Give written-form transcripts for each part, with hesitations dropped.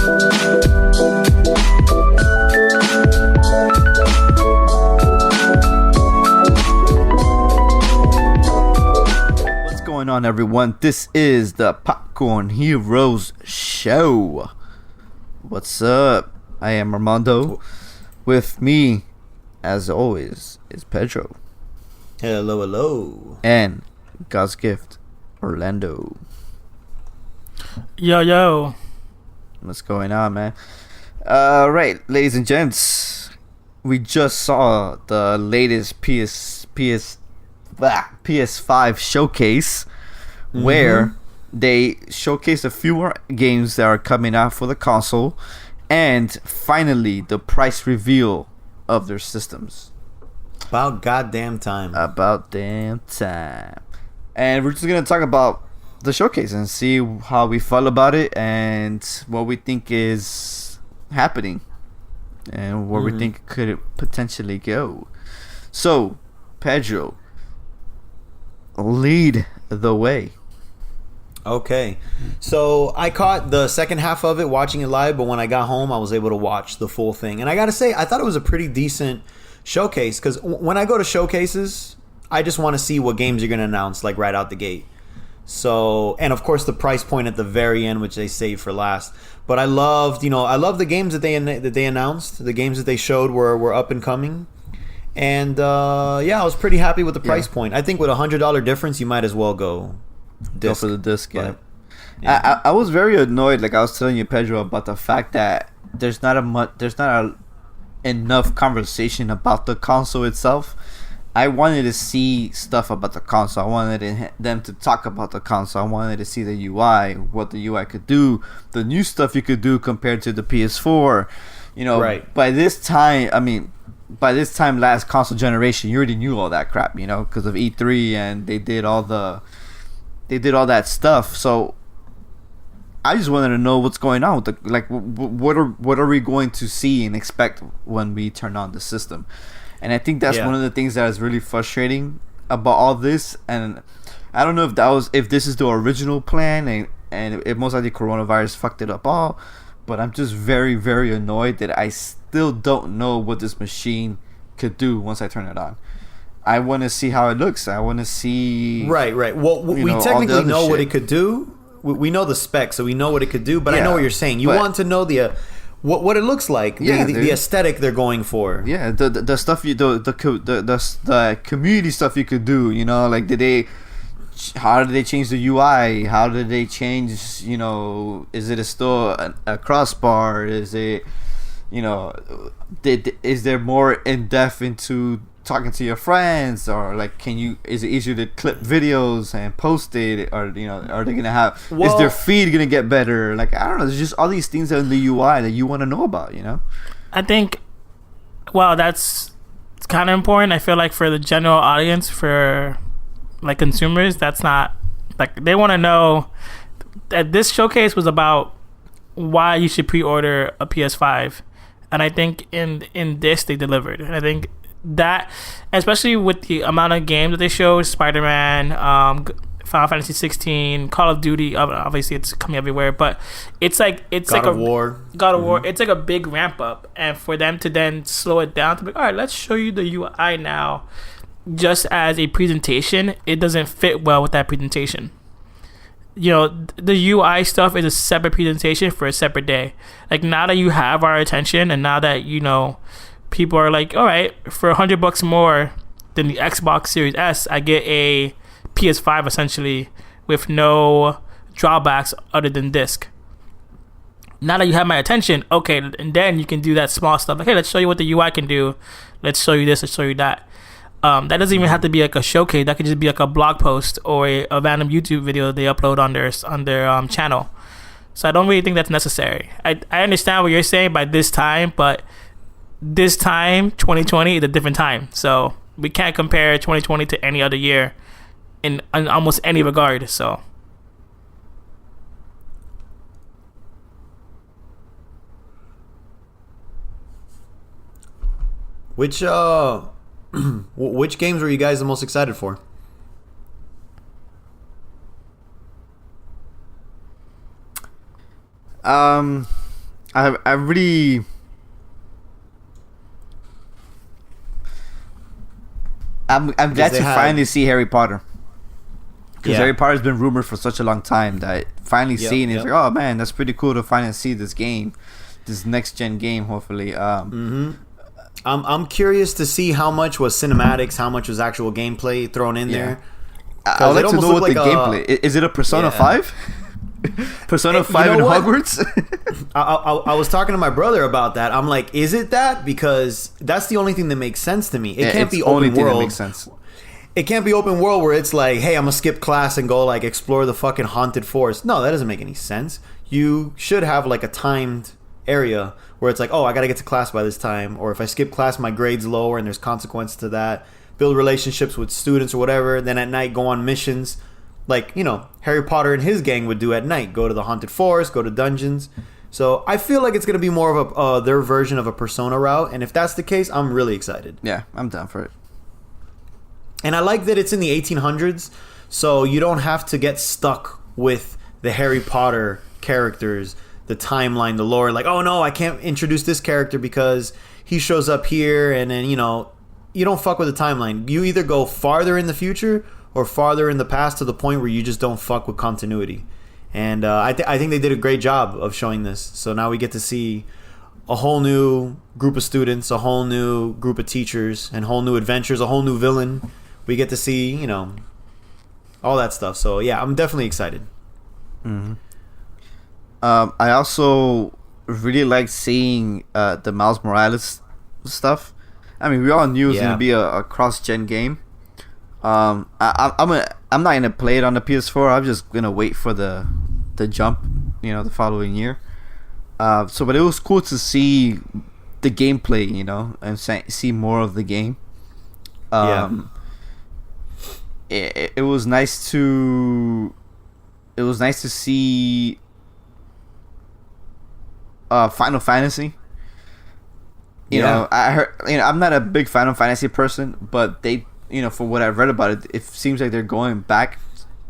Going on, everyone? This is the Popcorn Heroes Show. What's up? I am Armando. With me, as always, is Pedro. Hello. And God's Gift, Orlando. Yo. What's going on, man? Right, ladies and gents, we just saw the latest PS5 Showcase, where they showcased a few more games that are coming out for the console, and finally the price reveal of their systems. About goddamn time. And we're just gonna talk about the showcase and see how we felt about it and what we think is happening and where we think could potentially go. So, Pedro, lead the way. Okay. So I caught the second half of it watching it live, but when I got home I was able to watch the full thing. And I gotta say, I thought it was a pretty decent showcase, because when I go to showcases, I just want to see what games you're going to announce, like right out the gate. So, and of course the price point at the very end, which they save for last. But I loved the games that they announced. The games that they showed were up and coming. And I was pretty happy with the price point. I think with $100 difference, you might as well go for the disc. Yeah. I was very annoyed, like I was telling you, Pedro, about the fact that there's not enough conversation about the console itself. I wanted to see stuff about the console. I wanted them to talk about the console. I wanted to see the UI, what the UI could do, the new stuff you could do compared to the PS4. Right. By this time last console generation, you already knew all that crap, because of E3, and they did all that stuff. So I just wanted to know what's going on with what are we going to see and expect when we turn on the system. And I think that's one of the things that is really frustrating about all this. And I don't know if this is the original plan, and it most likely coronavirus fucked it up all. But I'm just very, very annoyed that I still don't know what this machine could do once I turn it on. I want to see how it looks. I want to see... Right. Well, we technically know what it could do. We know the specs, so we know what it could do. But I know what you're saying. You want to know the what it looks like, the aesthetic they're going for. Yeah, the stuff the community stuff you could do. How did they change the UI? How did they change? Is it still a crossbar? Is it is there more in depth into talking to your friends, or is it easier to clip videos and post it, or are they gonna have is their feed gonna get better? I don't know, there's just all these things in the UI that you want to know about. I think that's kind of important. I feel like for the general audience, for consumers, that's not they want to know that this showcase was about why you should pre-order a PS5, and I think in this they delivered. And I think that, especially with the amount of games that they showed, Spider-Man, Final Fantasy 16, Call of Duty, obviously it's coming everywhere, but it's God of War. It's like a big ramp up, and for them to then slow it down to be, all right, let's show you the UI now, just as a presentation, it doesn't fit well with that presentation. The UI stuff is a separate presentation for a separate day. Now that you have our attention, and now that people are all right, for $100 more than the Xbox Series S, I get a PS5 essentially with no drawbacks other than disc. Now that you have my attention, okay, and then you can do that small stuff. Hey, let's show you what the UI can do. Let's show you this. Let's show you that. That doesn't even have to be a showcase. That could just be a blog post or a random YouTube video they upload on their channel. So I don't really think that's necessary. I understand what you're saying by this time, but this time, 2020, is a different time. So we can't compare 2020 to any other year in almost any regard. So which games were you guys the most excited for? I really. I'm glad to finally see Harry Potter. Because Harry Potter's been rumored for such a long time that finally seeing it, it's like, oh man, that's pretty cool to finally see this game, this next gen game. Hopefully, I'm curious to see how much was cinematics, how much was actual gameplay thrown in there. I'd like to know what the gameplay is. It a Persona 5? Persona 5 in Hogwarts? I was talking to my brother about that. I'm like, is it that? Because that's the only thing that makes sense to me. It can't be open world. That makes sense. It can't be open world where it's like, hey, I'm gonna skip class and go like explore the fucking haunted forest. No, that doesn't make any sense. You should have like a timed area where it's like, oh, I gotta get to class by this time, or if I skip class, my grade's lower and there's consequence to that. Build relationships with students or whatever. Then at night, go on missions, like Harry Potter and his gang would do at night. Go to the haunted forest, go to dungeons. So I feel like it's gonna be more of a their version of a Persona route, and if that's the case, I'm really excited. Yeah, I'm down for it. And I like that it's in the 1800s, so you don't have to get stuck with the Harry Potter characters, the timeline, the lore. Like, oh no, I can't introduce this character because he shows up here, and then you don't fuck with the timeline. You either go farther in the future or farther in the past to the point where you just don't fuck with continuity. And I think they did a great job of showing this. So now we get to see a whole new group of students, a whole new group of teachers, and whole new adventures, a whole new villain. We get to see, all that stuff. So yeah, I'm definitely excited. Mm-hmm. I also really like seeing the Miles Morales stuff. I mean, we all knew it was gonna be a cross-gen game. I'm not gonna play it on the PS4. I'm just gonna wait for the jump, the following year. But it was cool to see the gameplay, and see more of the game. It was nice to see Final Fantasy. You know, I heard, I'm not a big Final Fantasy person, but they, from what I've read about it, it seems like they're going back,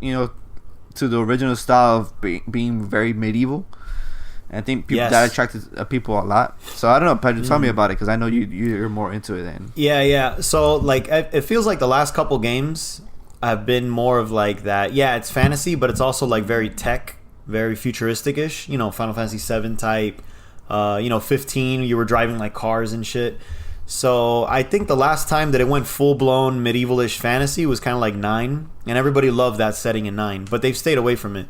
to the original style of being very medieval. And I think that attracted people a lot. So I don't know, Pedro, tell me about it, because I know you're more into it than. Yeah. So like, it feels like the last couple games have been more of like that. Yeah, it's fantasy, but it's also like very tech, very futuristic-ish. Final Fantasy 7 type. 15, you were driving like cars and shit. So I think the last time that it went full-blown medieval-ish fantasy was kind of like 9, and everybody loved that setting in 9, but they've stayed away from it.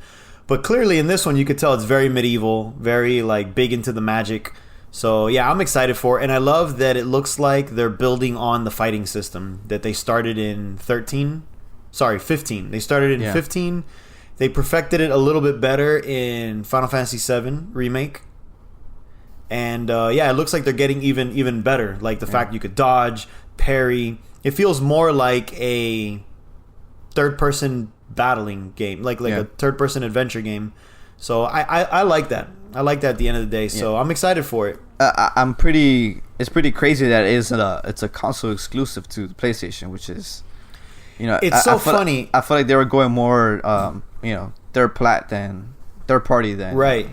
But clearly in this one, you could tell it's very medieval, very like big into the magic. So yeah, I'm excited for it, and I love that it looks like they're building on the fighting system that they started in 15. They started in 15. They perfected it a little bit better in Final Fantasy 7 Remake. And it looks like they're getting even better. Like the fact you could dodge, parry. It feels more like a third-person battling game, like a third-person adventure game. So I like that. I like that at the end of the day. So I'm excited for it. It's pretty crazy that it's a console exclusive to the PlayStation, which is, it's funny. I feel like they were going more, third party than right.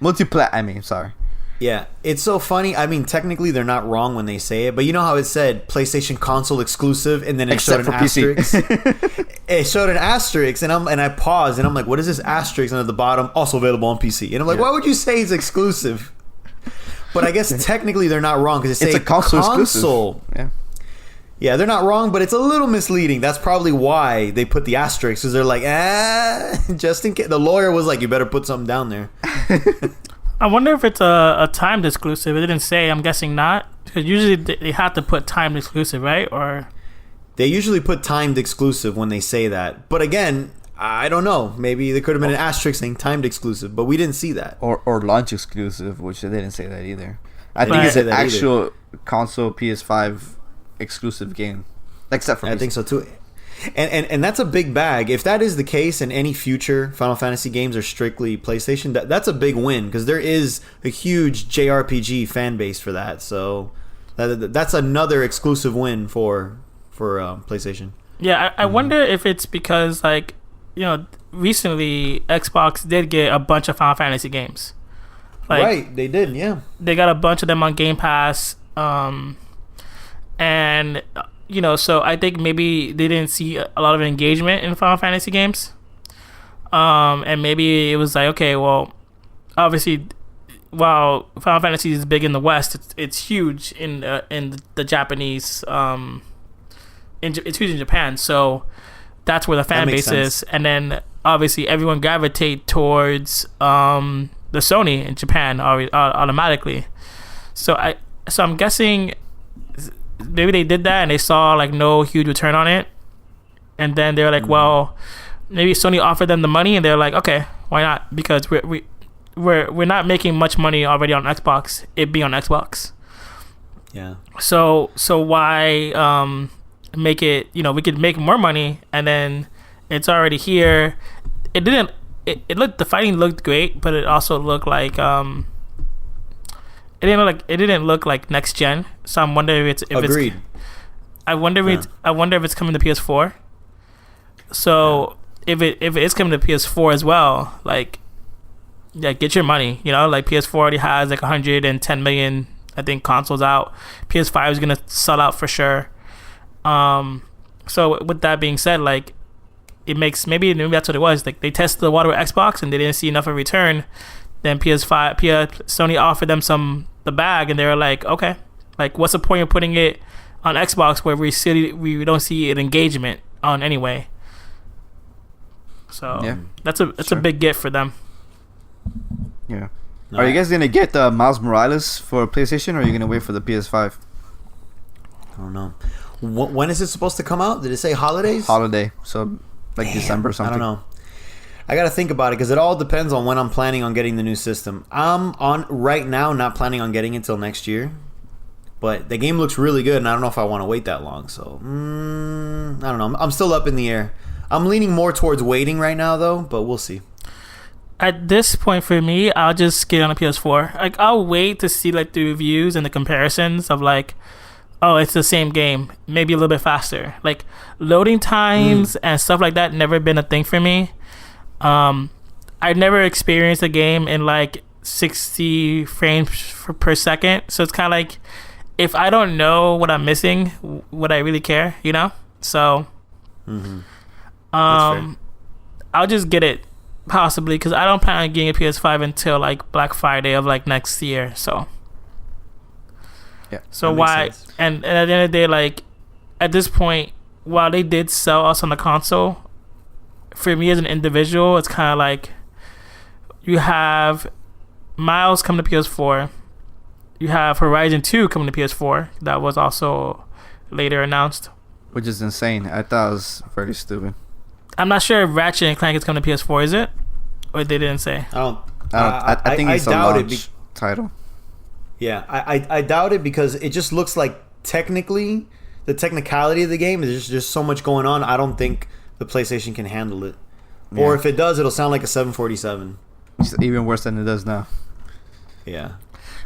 Multi-plat. I mean, sorry. Yeah, it's so funny. I mean, technically they're not wrong when they say it, but you know how it said PlayStation console exclusive, and then it showed an asterisk. It showed an asterisk, and I paused, and I'm like, "What is this asterisk?" And at the bottom, also available on PC. And I'm like, "Why would you say it's exclusive?" But I guess technically they're not wrong because it's a console exclusive. Yeah, they're not wrong, but it's a little misleading. That's probably why they put the asterisk, because they're like, just in case. The lawyer was like, "You better put something down there." I wonder if it's a timed exclusive. It didn't say. I'm guessing not. Because usually they have to put timed exclusive, right? Or they usually put timed exclusive when they say that. But again, I don't know. Maybe there could have been an asterisk saying timed exclusive, but we didn't see that. Or launch exclusive, which they didn't say that either. I think it's an actual console PS5 exclusive game. Except for I think so too. And that's a big bag. If that is the case, and any future Final Fantasy games are strictly PlayStation, that's a big win, because there is a huge JRPG fan base for that. So that's another exclusive win for PlayStation. Yeah, I wonder if it's because recently Xbox did get a bunch of Final Fantasy games. Like, right, they did, yeah. they got a bunch of them on Game Pass, and so I think maybe they didn't see a lot of engagement in Final Fantasy games, and maybe it was like, okay, well, obviously, while Final Fantasy is big in the West, it's huge in the Japanese, it's huge in Japan, so that's where the fan base is, and then obviously everyone gravitate towards the Sony in Japan automatically. So I'm guessing maybe they did that and they saw like no huge return on it, and then they're like, well, maybe Sony offered them the money and they're like, okay, why not? Because we're not making much money already on Xbox. It be on Xbox. Yeah. So why make it? We could make more money, and then it's already here. It didn't. It looked, the fighting looked great, but it also looked like it didn't look like next gen. So I'm wondering if Agreed. I wonder if it's coming to PS4. So if it is coming to PS4 as well, like, yeah, get your money. Like PS4 already has like 110 million, I think, consoles out. PS5 is gonna sell out for sure. So with that being said, like, it makes, maybe that's what it was. Like, they tested the water with Xbox and they didn't see enough of return. Then Sony offered them the bag, and they were like, okay, like, what's the point of putting it on Xbox where we don't see an engagement on anyway? So yeah, that's a big gift for them. Yeah. No. Are you guys gonna get Miles Morales for PlayStation, or are you gonna wait for the PS5? I don't know. When is it supposed to come out? Did it say holidays? Holiday, so like December or something. I don't know. I gotta think about it because it all depends on when I'm planning on getting the new system. I'm on right now, not planning on getting it until next year, but the game looks really good, and I don't know if I want to wait that long. So I don't know. I'm still up in the air. I'm leaning more towards waiting right now, though, but we'll see. At this point, for me, I'll just get on a PS4. Like, I'll wait to see like the reviews and the comparisons of like, oh, it's the same game, maybe a little bit faster. Like, loading times and stuff like that never been a thing for me. I never experienced a game in like 60 frames per second, so it's kind of like, if I don't know what I'm missing, would I really care? So I'll just get it possibly, because I don't plan on getting a PS5 until like Black Friday of like next year. So yeah, so why? And at the end of the day, like, at this point, while they did sell us on the console, for me as an individual, it's kind of like, you have Miles coming to PS4, you have Horizon 2 coming to PS4, that was also later announced, which is insane. I thought it was very stupid. I'm not sure if Ratchet and Clank is coming to PS4, is it? Or they didn't say? I think it's a launch title. Yeah, I doubt it, because it just looks like technically, the technicality of the game, there's just so much going on. I don't think the PlayStation can handle it. Yeah. Or if it does, it'll sound like a 747. It's even worse than it does now. Yeah.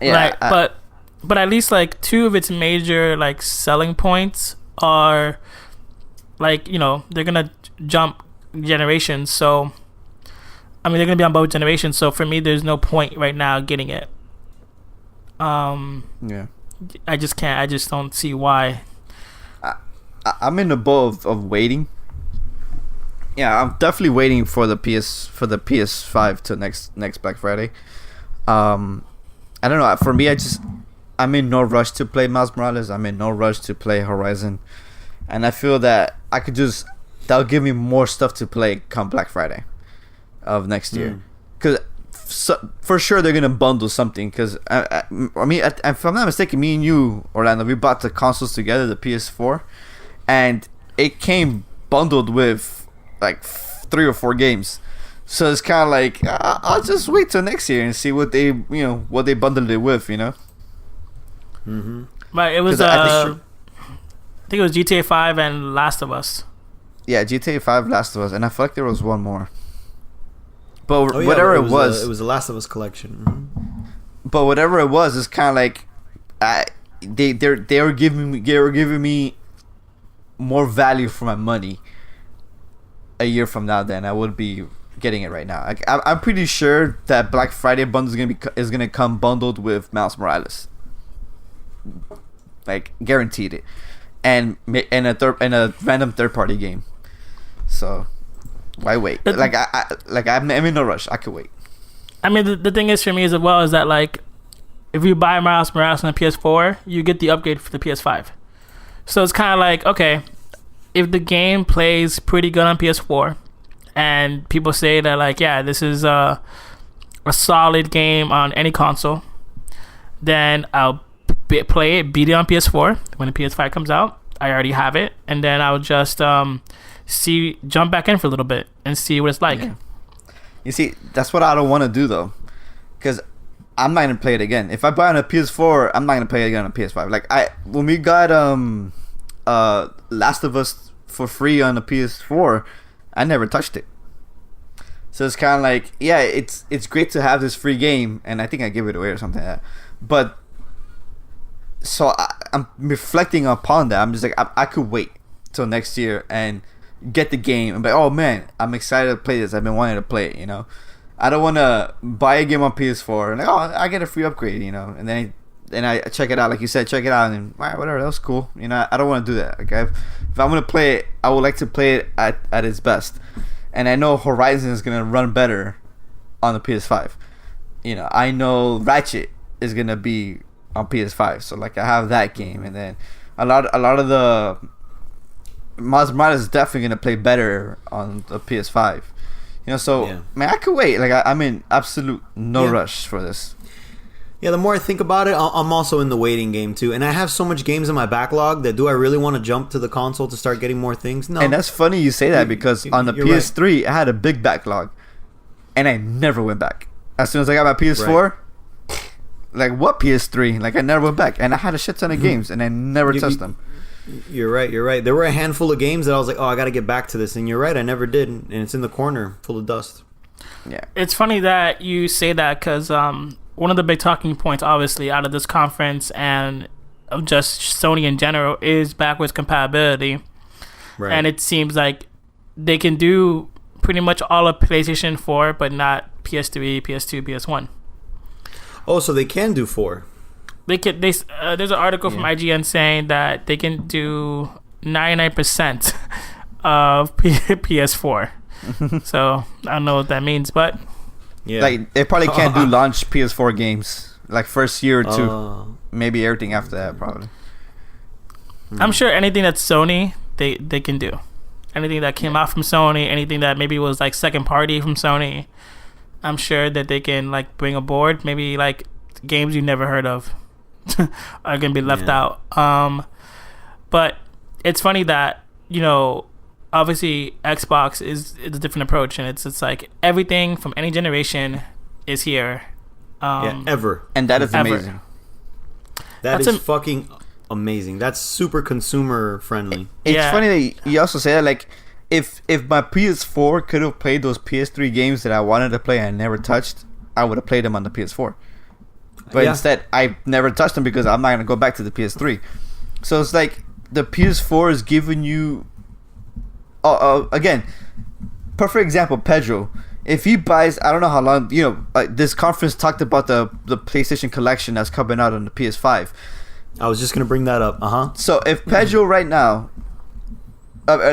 Right, but at least like two of its major like selling points are like, they're gonna jump generations. So I mean, they're gonna be on both generations. So for me, there's no point right now getting it. Yeah. I just can't. I just don't see why. I'm in the boat of waiting. Yeah, I'm definitely waiting for the PS5 till next Black Friday. I don't know. For me, I'm in no rush to play Miles Morales. I'm in no rush to play Horizon, and I feel that that'll give me more stuff to play come Black Friday of next year. Because for sure they're gonna bundle something. Because I mean, if I'm not mistaken, me and you, Orlando, we bought the consoles together, the PS4, and it came bundled with like 3 or 4 games. So it's kind of like, I'll just wait till next year and see what they bundled it with. But it was I think it was GTA 5 and Last of Us. Yeah, GTA 5, Last of Us, and I feel like there was one more. But whatever it was the Last of Us collection. But whatever it was, it's kind of like they were giving me more value for my money a year from now. Then I would be getting it right now. Like, I'm pretty sure that Black Friday bundle is gonna come bundled with Miles Morales. Like, guaranteed it, and a random third party game. So why wait? I'm in no rush. I could wait. I mean, the thing is for me as well is that like, if you buy Miles Morales on the PS4, you get the upgrade for the PS5. So it's kind of like, okay, if the game plays pretty good on PS4, and people say that like, yeah, this is a solid game on any console, then I'll play it, beat it on PS4 when the PS5 comes out. I already have it, and then I'll just jump back in for a little bit and see what it's like. Yeah. You see, that's what I don't want to do though, because I'm not gonna play it again. If I buy on a PS4, I'm not gonna play it again on a PS5. Like when we got Last of Us for free on the PS4, I never touched it. So it's kind of like, yeah, it's great to have this free game, and I think I give it away or something like that. But so I'm reflecting upon that. I'm just like, I could wait till next year and get the game and be like, oh man, I'm excited to play this. I've been wanting to play it, you know. I don't want to buy a game on PS4 and like, oh, I get a free upgrade, you know, and then I check it out, like you said, check it out, and all right, whatever, that was cool, you know. I don't want to do that. Like, if I'm gonna play it, I would like to play it at its best, and I know Horizon is gonna run better on the PS5. You know, I know Ratchet is gonna be on PS5, so like I have that game, and then a lot of the Miles Morales is definitely gonna play better on the PS5. You know, so yeah. Man, I could wait. Like I'm in absolute no rush for this. Yeah, the more I think about it, I'm also in the waiting game too, and I have so much games in my backlog that do I really want to jump to the console to start getting more things? No. And that's funny you say that, because on the PS3 I had a big backlog, and I never went back. As soon as I got my PS4. Right. Like, what PS3? Like, I never went back, and I had a shit ton of games, and I never touched them. You're right. There were a handful of games that I was like, oh, I got to get back to this, and you're right, I never did, and it's in the corner, full of dust. Yeah, it's funny that you say that, because one of the big talking points, obviously, out of this conference and of just Sony in general is backwards compatibility, right? And it seems like they can do pretty much all of PlayStation 4, but not PS3, PS2, PS1. Oh, so they can do 4. There's an article from IGN saying that they can do 99% of PS4. So I don't know what that means, but yeah, like they probably can't do launch PS4 games like first year or two. Maybe everything after that, probably. I'm sure anything that's Sony, they can do. Anything that came out from Sony, anything that maybe was like second party from Sony, I'm sure that they can like bring aboard. Maybe like games you never heard of are gonna be left out. But it's funny that, you know, obviously Xbox is a different approach, and it's like everything from any generation is here. Ever. And that is amazing. That is fucking amazing. That's super consumer friendly. It's funny that you also say that, like, if my PS4 could have played those PS3 games that I wanted to play and I never touched, I would have played them on the PS4. But instead, I never touched them because I'm not going to go back to the PS3. So it's like the PS4 is giving you... again, perfect example, Pedro. If he buys, I don't know how long, you know, this conference talked about the PlayStation collection that's coming out on the PS5. I was just going to bring that up. So if Pedro right now...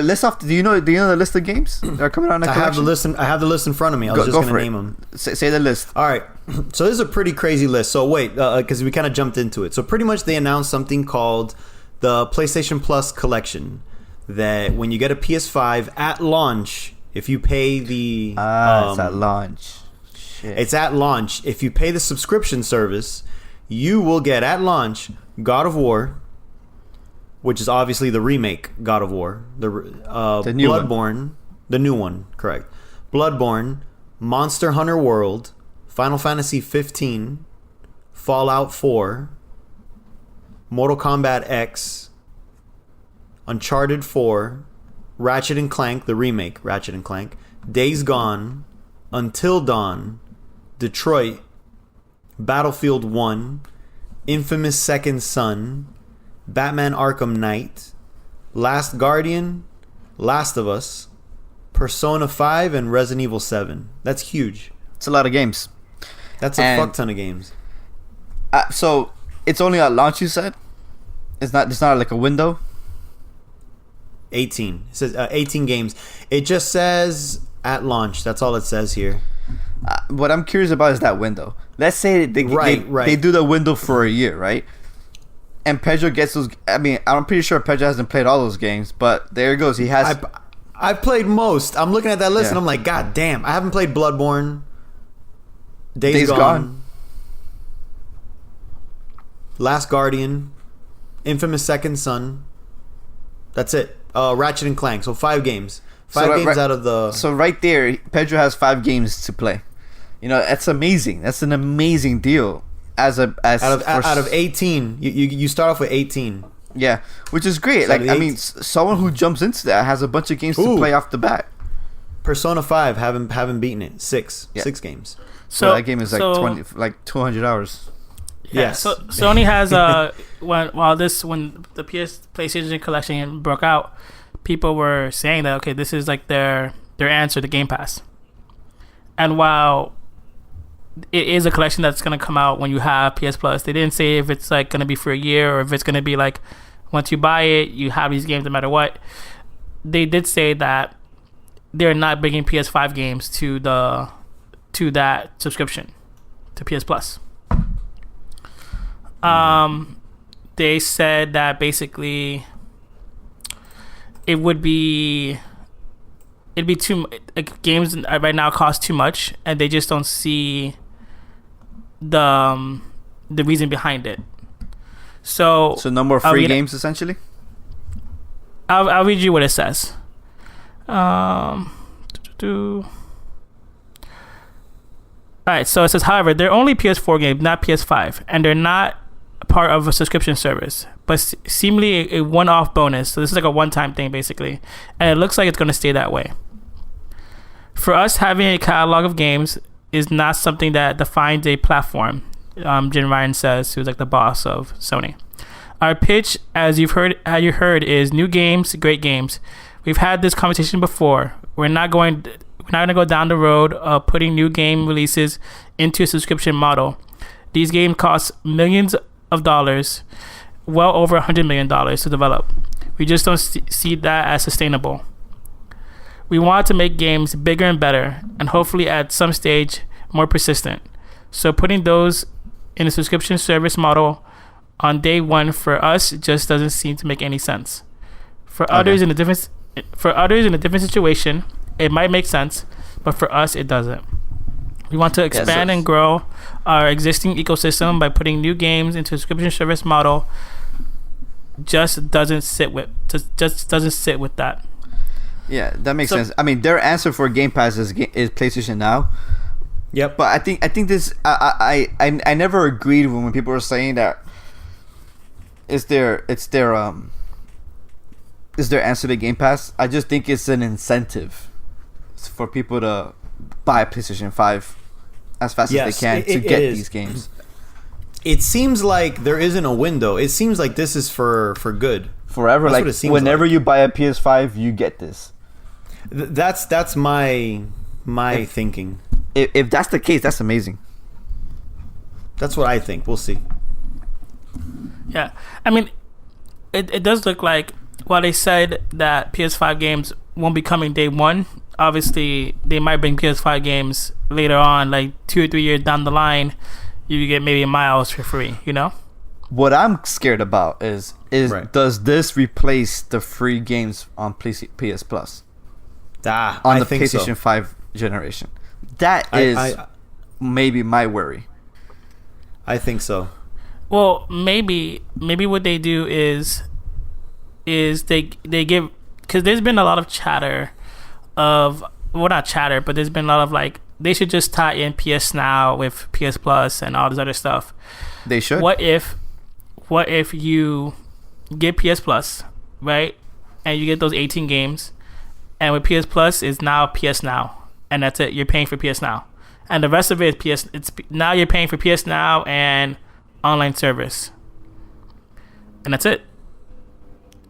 list off. Do you know the list of games that are coming out in the collection? I have the list in front of me. I was just going to name them. Say the list. All right. So this is a pretty crazy list. So wait, because we kind of jumped into it. So pretty much they announced something called the PlayStation Plus collection. That when you get a PS5 at launch, if you pay the it's at launch. Shit. It's at launch. If you pay the subscription service, you will get at launch God of War, which is obviously the remake God of War, the new Bloodborne, the new one, correct? Bloodborne, Monster Hunter World, Final Fantasy 15, Fallout 4, Mortal Kombat X, Uncharted 4, Ratchet and Clank, the remake Ratchet and Clank, Days Gone, Until Dawn, Detroit, Battlefield 1, Infamous Second Son, Batman Arkham Knight, Last Guardian, Last of Us, Persona 5 and Resident Evil 7. That's huge. It's a lot of games. That's a fuck ton of games. So it's only at launch, you said? It's not like a window? 18. It says 18 games. It just says at launch. That's all it says here. What I'm curious about is that window. Let's say they do the window for a year, right? And Pedro gets those. I mean, I'm pretty sure Pedro hasn't played all those games, but there he goes. He has. I've played most. I'm looking at that list and I'm like, God damn! I haven't played Bloodborne. Days Gone. Last Guardian, Infamous Second Son. That's it. Ratchet and Clank. So 5 games. 5 games out of the. So right there, Pedro has 5 games to play. You know, that's amazing. That's an amazing deal. Out of 18, you start off with 18. Yeah, which is great. Like, I mean, someone who jumps into that has a bunch of games to play off the bat. Persona 5 haven't beaten it. 6 games. So that game is like 200 hours. Yeah. Yes. So Sony has when the PlayStation collection broke out, people were saying that okay, this is like their answer to Game Pass. And while it is a collection that's going to come out when you have PS Plus, they didn't say if it's like going to be for a year or if it's going to be like once you buy it, you have these games no matter what. They did say that they're not bringing PS5 games to that subscription to PS Plus. They said that basically it'd be too like, games right now cost too much, and they just don't see the reason behind it. So no more free games essentially. I'll read you what it says. Alright, so it says, however, they're only PS4 games, not PS5, and they're not part of a subscription service, but seemingly a one-off bonus. So this is like a one-time thing, basically, and it looks like it's going to stay that way. For us, having a catalog of games is not something that defines a platform, Jim Ryan says, who's like the boss of Sony. Our pitch, as you heard, is new games, great games. We've had this conversation before. We're not going to go down the road of putting new game releases into a subscription model. These games cost millions of dollars, well over $100 million to develop. We just don't see that as sustainable. We want to make games bigger and better, and hopefully at some stage more persistent. So putting those in a subscription service model on day one for us just doesn't seem to make any sense. For others in a different situation, it might make sense, but for us, it doesn't. We want to expand and grow our existing ecosystem by putting new games into a subscription service model. Just doesn't sit with that. Yeah, that makes sense. I mean, their answer for Game Pass is PlayStation Now. Yep. But I think this I never agreed when people were saying that it's their answer to Game Pass. I just think it's an incentive for people to buy a PlayStation 5 as fast as they can to get these games. It seems like there isn't a window. It seems like this is for good. Forever. That's like whenever you buy a PS5, you get this. That's my thinking. If that's the case, that's amazing. That's what I think. We'll see. Yeah. I mean, it does look like while they said that PS5 games won't be coming day one, obviously they might bring PS5 games later on, like 2 or 3 years down the line. You get maybe Miles for free, you know? What I'm scared about is does this replace the free games on PS Plus? On the PlayStation 5 generation. That is maybe my worry. I think so. Well, maybe what they do is they give, because there's been a lot of chatter of, well, not chatter, but there's been a lot of like, they should just tie in PS Now with PS Plus and all this other stuff. They should. What if you get PS Plus, right, and you get those 18 games, and with PS Plus is now PS Now, and that's it. You're paying for PS Now, and the rest of it is PS. It's now you're paying for PS Now and online service, and that's it.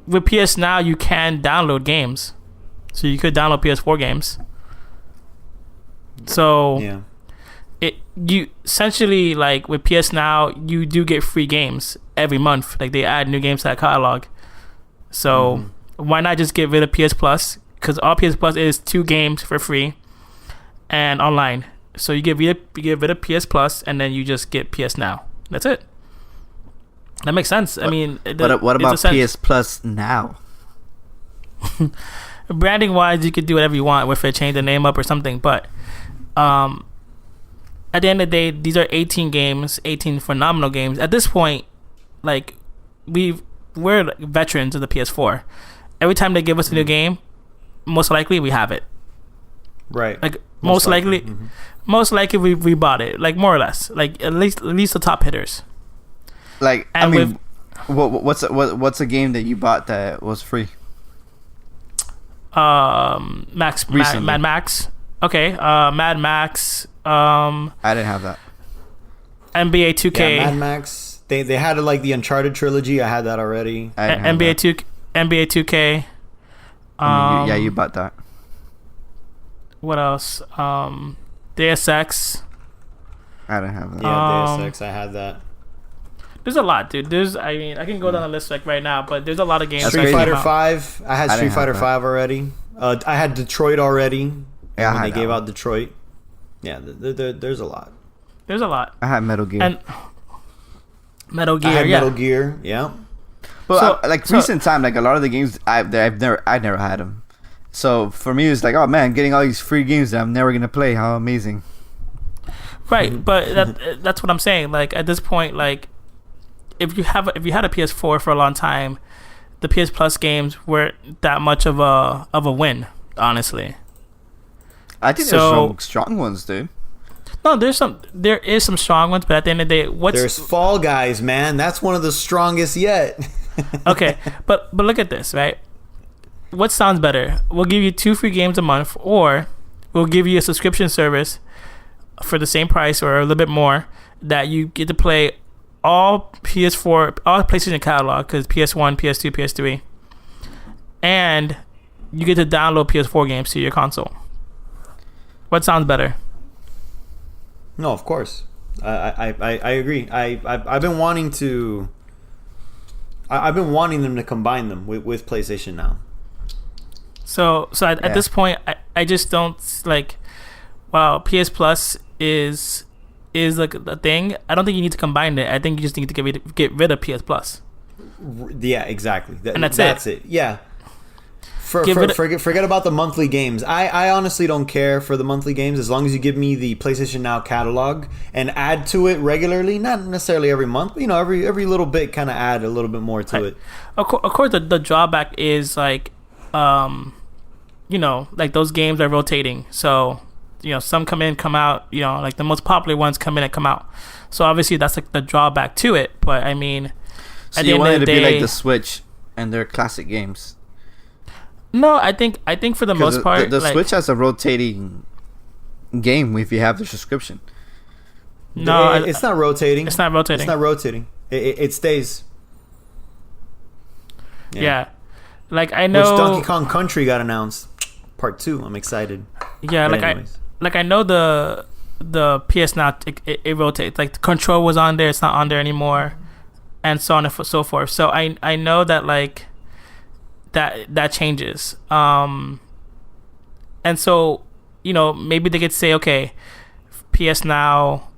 With PS Now, you can download games, so you could download PS4 games. So Yeah. You essentially, like with PS Now, you do get free games every month. Like they add new games to that catalog. So why not just get rid of PS Plus? Because all PS Plus is 2 games for free and online. So you get rid of PS Plus and then you just get PS Now. That's it. That makes sense. I mean, what about PS Plus Now? Branding wise, you could do whatever you want with it, change the name up or something. But at the end of the day, these are 18 games, 18 phenomenal games. At this point, like we're veterans of the PS4. Every time they give us a new game, most likely we have it. Right. Like most likely we bought it. Like more or less. Like at least the top hitters. Like And I mean, what's a game that you bought that was free? Mad Max. Okay. Mad Max. I didn't have that. NBA 2K. Yeah, Mad Max. They had like the Uncharted trilogy. I had that already. NBA 2K. I mean, you bought that. What else? Deus Ex. I didn't have that. Yeah, Deus Ex. I had that. There's a lot, dude. I can go down the list like right now, but there's a lot of games. Street Fighter 5. I had Street Fighter 5 already. I had Detroit already. Yeah, when they gave out Detroit. Yeah, there's a lot. There's a lot. I had Metal Gear. And Metal Gear. I had Metal Gear. Yeah. But recent time, like a lot of the games I've never had them. So for me, it's like, oh man, getting all these free games that I'm never gonna play. How amazing! Right, but that's what I'm saying. Like at this point, like if you had a PS4 for a long time, the PS Plus games weren't that much of a win, honestly. I think there's some strong ones, dude. No, there is some strong ones, but at the end of the day, there's Fall Guys, man. That's one of the strongest yet. Okay, but look at this, right? What sounds better? We'll give you 2 free games a month, or we'll give you a subscription service for the same price or a little bit more that you get to play all PS4, all PlayStation catalog, because PS1, PS2, PS3, and you get to download PS4 games to your console. What sounds better? No, of course. I agree. I've been wanting to. I've been wanting them to combine them with PlayStation Now. So at this point, I just don't like. Wow, PS Plus is like a thing. I don't think you need to combine it. I think you just need to get rid of PS Plus. Yeah, exactly. And that's it. Yeah. Forget about the monthly games. I honestly don't care for the monthly games as long as you give me the PlayStation Now catalog and add to it regularly. Not necessarily every month, but every little bit, kind of add a little bit more to it. Of course, the drawback is like, like those games are rotating. So some come in, come out. Like the most popular ones come in and come out. So obviously that's like the drawback to it. But I mean, so you want it to be like the Switch and their classic games. No, I think for the most part, the Switch has a rotating game if you have the subscription. No, it's not rotating. It's not rotating. It's not rotating. It stays. Yeah. Like I know. Which Donkey Kong Country got announced, Part 2. I'm excited. Yeah, I know the PS Now it rotates. Like the control was on there, it's not on there anymore, and so on and so forth. So I know that like. That changes, and so maybe they could say, okay, PS Now,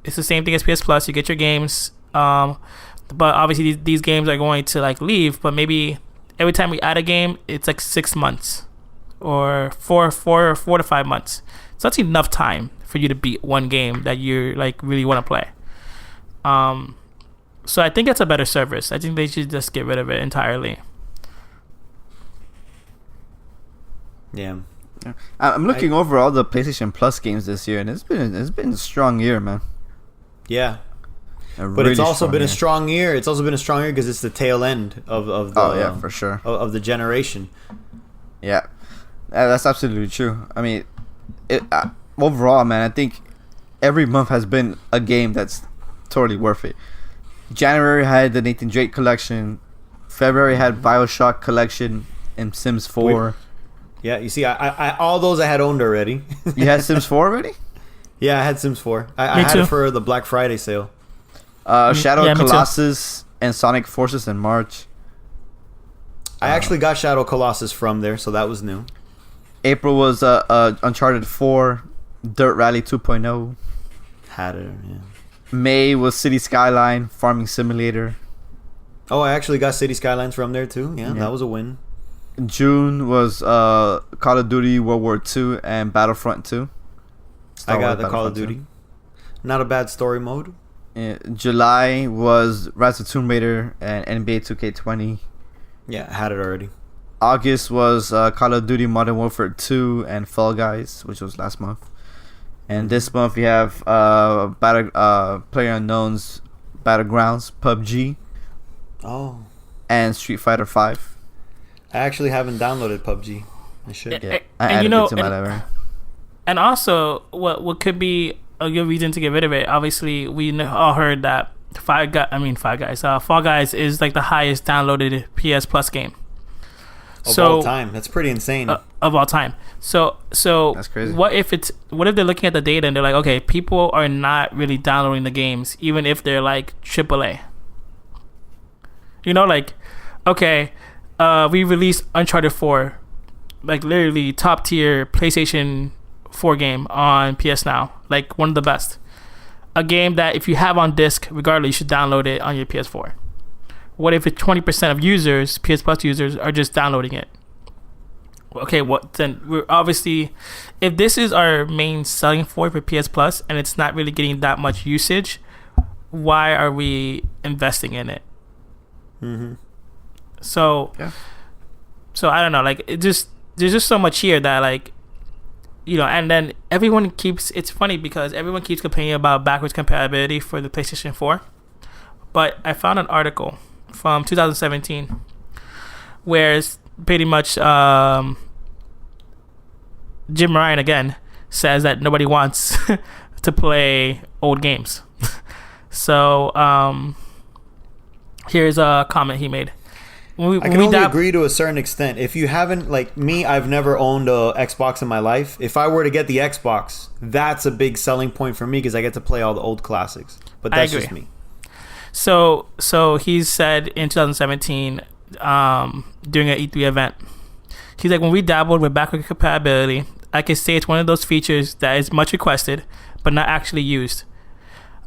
it's the same thing as PS Plus. You get your games, but obviously these games are going to like leave. But maybe every time we add a game, it's like 6 months, or 4 to 5 months. So that's enough time for you to beat one game that you like really want to play. So I think that's a better service. I think they should just get rid of it entirely. Yeah, I'm looking over all the PlayStation Plus games this year, and it's been a strong year, man. Yeah, but it's also been a strong year. It's also been a strong year because it's the tail end of the for sure of the generation. Yeah, that's absolutely true. I mean, overall, man, I think every month has been a game that's totally worth it. January had the Nathan Drake collection. February had BioShock collection and Sims 4. Yeah, you see, I all those I had owned already. You had Sims 4 already? Yeah, I had Sims 4. I had too. it for the Black Friday sale. Shadow yeah, of me too. Colossus and Sonic Forces in March. I actually got Shadow Colossus from there, so that was new. April was Uncharted 4, Dirt Rally 2.0. Had it, yeah. May was City Skyline, Farming Simulator. Oh, I actually got City Skylines from there too. Yeah, that was a win. June was Call of Duty World War II and Battlefront 2. I got the Battlefront Call of 2. Duty. Not a bad story mode. July was Rise of Tomb Raider and NBA 2K20. Yeah, I had it already. August was Call of Duty Modern Warfare 2 and Fall Guys, which was last month. And this month we have PlayerUnknown's Battlegrounds, PUBG, and Street Fighter 5. I actually haven't downloaded PUBG. I should. Yeah, I and added you know, it to my library. and also what could be a good reason to get rid of it. Obviously, we all heard that Fall Guys is like the highest downloaded PS Plus game Of all time. That's pretty insane. Of all time. So That's crazy. What if they're looking at the data and they're like, okay, people are not really downloading the games, even if they're like AAA. You know, like, okay, we released Uncharted 4, like literally top tier PlayStation 4 game on PS Now, like one of the best. A game that if you have on disc, regardless, you should download it on your PS4. What if 20% of users, PS Plus users, are just downloading it? Okay, then we're obviously, if this is our main selling point for PS Plus and it's not really getting that much usage, why are we investing in it? Mm-hmm. So I don't know, like there's just so much here that, like, you know, and then it's funny because everyone keeps complaining about backwards compatibility for the PlayStation 4, but I found an article from 2017 where it's pretty much Jim Ryan again says that nobody wants to play old games. So here's a comment he made. I can only agree to a certain extent. If you haven't, like me, I've never owned a Xbox in my life. If I were to get the Xbox, that's a big selling point for me because I get to play all the old classics. But that's just me. So he said in 2017, during an E3 event, he's like, when we dabbled with backward compatibility, I can say it's one of those features that is much requested, but not actually used.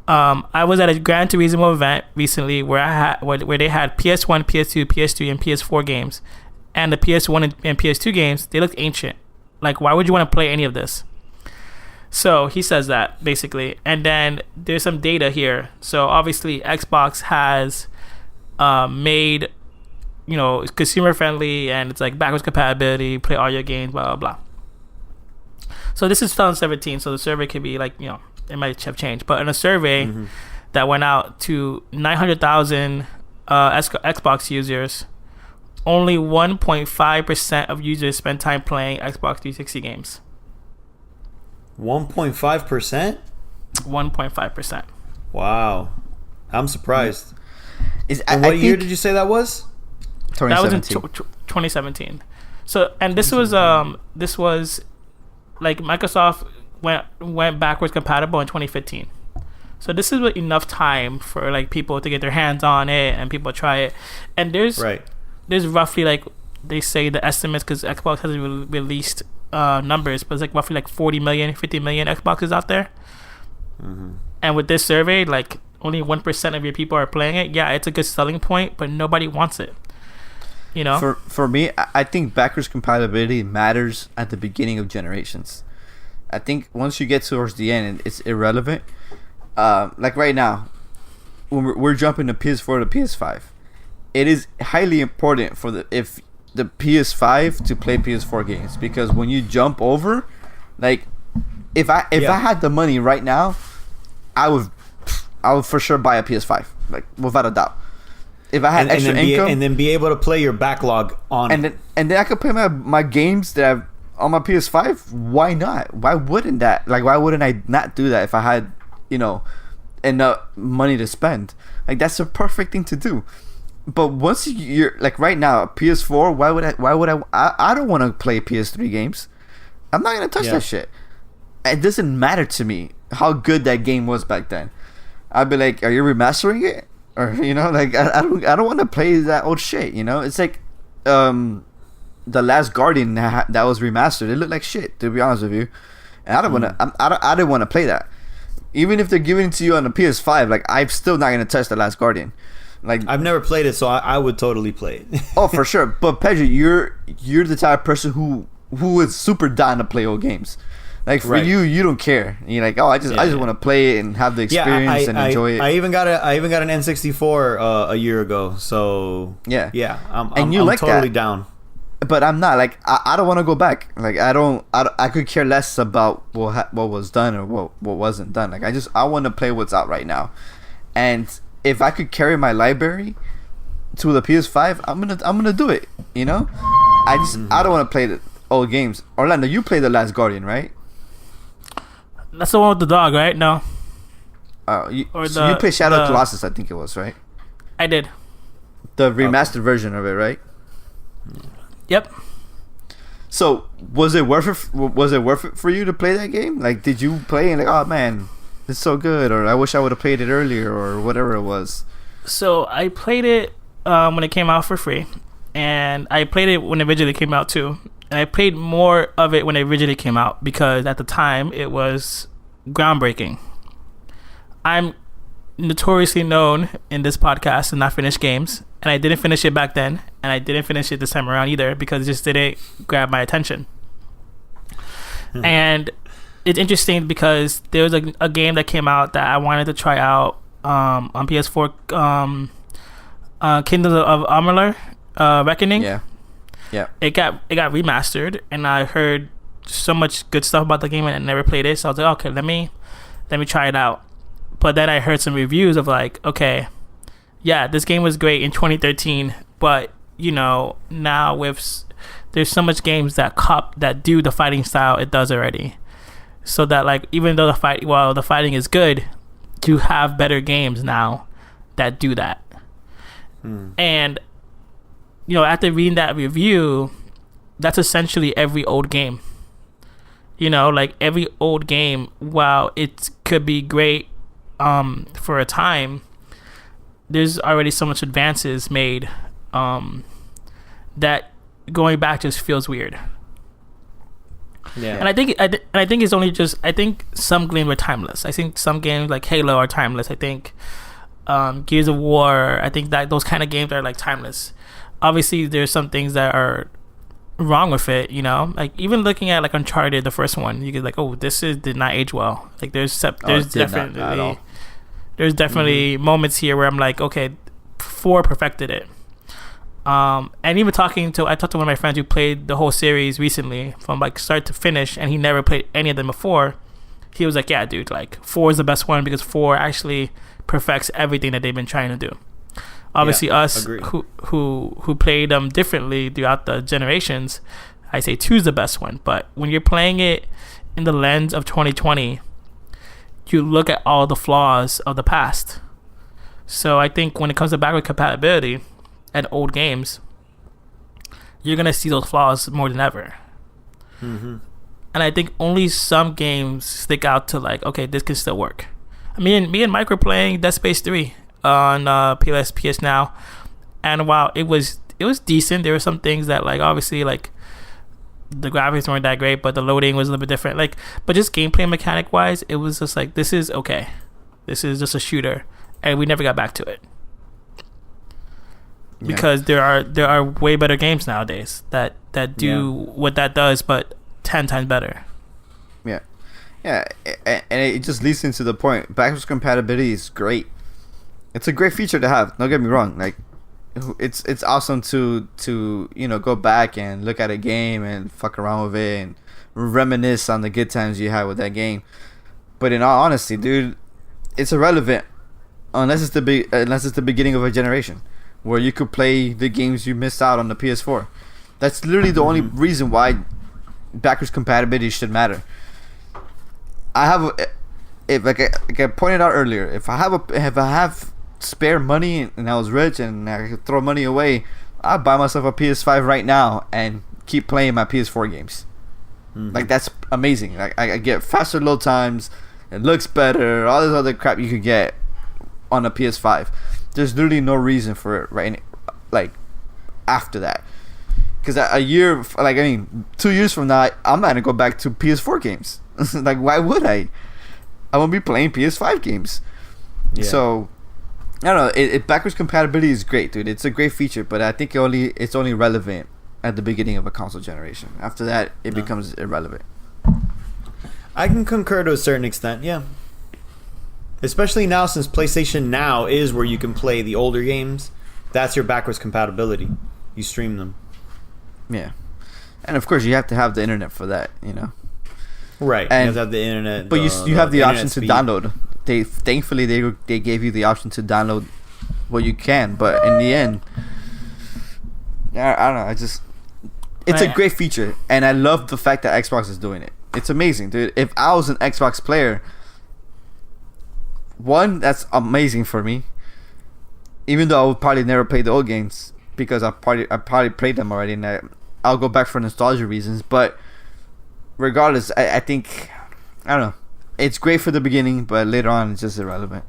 I was at a Gran Turismo event recently where they had PS1, PS2, PS3, and PS4 games, and the PS1 and PS2 games, they looked ancient. Like, why would you want to play any of this? So he says that basically, and then there's some data here. So obviously, Xbox has made, you know, consumer friendly, and it's like backwards compatibility, play all your games, blah blah blah. So this is 2017, so the survey could be like, you know, it might have changed, but in a survey that went out to 900,000 Xbox users, only 1.5% of users spend time playing Xbox 360 games. 1.5%? 1.5%. Wow. I'm surprised. What year did you say that was? 2017. That was in 2017. So, and this was like Microsoft went backwards compatible in 2015. So this is enough time for like people to get their hands on it and people try it. And there's roughly, like, they say the estimates, because Xbox hasn't released numbers, but it's like roughly like 40 million, 50 million Xboxes out there. And with this survey, like only 1% of your people are playing it. Yeah, it's a good selling point, but nobody wants it. You know, for me, I think backwards compatibility matters at the beginning of generations. I think once you get towards the end, it's irrelevant. Like right now, when we're jumping to PS4 to PS5, it is highly important for the PS5 to play PS4 games, because when you jump over, like if I had the money right now, I would for sure buy a PS5, like without a doubt. If I had extra income, and then be able to play your backlog on and then I could play my games that I've on my PS5. Why not? Why wouldn't that? Like, why wouldn't I not do that if I had, you know, enough money to spend? Like, that's the perfect thing to do. but once you're like right now PS4, I don't want to play PS3 games. I'm not gonna touch that shit. It doesn't matter to me how good that game was back then. I'd be like, are you remastering it? Or like I don't want to play that old shit. It's like the Last Guardian that was remastered. It looked like shit, to be honest with you. And I don't want to. I didn't want to play that. Even if they're giving it to you on the PS5, like I'm still not gonna touch the Last Guardian. Like I've never played it, so I would totally play it. Oh, for sure. But Pedro, you're the type of person who is super down to play old games. Like for you don't care. You're like, I just want to play it and have the experience and enjoy it. I even got an N64 a year ago. So yeah, I'm like totally that. Down. But I'm not like I don't want to go back. Like I could care less about what was done or what wasn't done. Like I want to play what's out right now. And if I could carry my library to the PS5, I'm gonna do it. I don't want to play the old games. Orlando, you play the Last Guardian, right? That's the one with the dog, right? No. You play Shadow of Colossus, I think it was, right? I did. The remastered version of it, right? Yep. So was it worth it? Was it worth it for you to play that game? Like, did you play and like, oh man, it's so good, or I wish I would have played it earlier, or whatever it was? So I played it when it came out for free, and I played it when it originally came out too. And I played more of it when it originally came out because at the time it was groundbreaking. I'm notoriously known in this podcast to not finish games, and I didn't finish it back then, and I didn't finish it this time around either because it just didn't grab my attention. And it's interesting because there was a game that came out that I wanted to try out on PS4, Kingdoms of Amalur, Reckoning. Yeah. It got remastered, and I heard so much good stuff about the game, and I never played it. So I was like, okay, let me try it out. But then I heard some reviews of like, okay, yeah, this game was great in 2013, but now there's so much games that do the fighting style it does already. So that like even though the fighting is good, you have better games now that do that. And after reading that review, that's essentially every old game. Like every old game, while it could be great for a time, there's already so much advances made that going back just feels weird. Yeah. And I think it's only just, I think some games are timeless. I think some games like Halo are timeless. I think Gears of War, I think that those kind of games are like timeless. Obviously there's some things that are wrong with it, like even looking at like Uncharted, the first one, you get like, oh, did not age well. Like there's definitely moments here where I'm like, okay, 4 perfected it. And even I talked to one of my friends who played the whole series recently from like start to finish, and he never played any of them before. He was like, yeah, dude, like 4 is the best one because 4 actually perfects everything that they've been trying to do. Obviously, us who played them differently throughout the generations, I say 2 is the best one. But when you're playing it in the lens of 2020, you look at all the flaws of the past. So I think when it comes to backward compatibility and old games, you're gonna see those flaws more than ever. And I think only some games stick out to like, okay, this can still work. I mean, me and Mike were playing Dead Space 3 on PS Now, and while it was decent, there were some things that like obviously like the graphics weren't that great, but the loading was a little bit different. Like, but just gameplay mechanic wise, it was just like, this is okay. This is just a shooter, and we never got back to it because there are way better games nowadays that do what that does, but 10 times better. Yeah, and it just leads into the point. Backwards compatibility is great. It's a great feature to have. Don't get me wrong. Like, it's awesome to go back and look at a game and fuck around with it and reminisce on the good times you had with that game. But in all honesty, dude, it's irrelevant unless it's the beginning of a generation where you could play the games you missed out on the PS4. That's literally the only reason why backwards compatibility should matter. Like I pointed out earlier, if I have spare money and I was rich and I could throw money away, I'd buy myself a PS5 right now and keep playing my PS4 games. Like, that's amazing. Like, I get faster load times, it looks better, all this other crap you could get on a PS5. There's literally no reason for it like after that. Because a year, like, I mean, 2 years from now, I'm not gonna go back to PS4 games. Like, why would I? I won't be playing PS5 games. Yeah. So, I don't know. It backwards compatibility is great, dude. It's a great feature, but I think it's only relevant at the beginning of a console generation. After that, it becomes irrelevant. I can concur to a certain extent, yeah. Especially now, since PlayStation Now is where you can play the older games. That's your backwards compatibility. You stream them. Yeah. And of course, you have to have the internet for that, you know? Right. And, you have to have the internet. But you have the option to download. Thankfully, they gave you the option to download what you can. But in the end, I don't know. It's a great feature. And I love the fact that Xbox is doing it. It's amazing, dude. If I was an Xbox player, one, that's amazing for me. Even though I would probably never play the old games because I probably played them already, and I'll go back for nostalgia reasons. But regardless, I think, I don't know. It's great for the beginning, but later on, it's just irrelevant.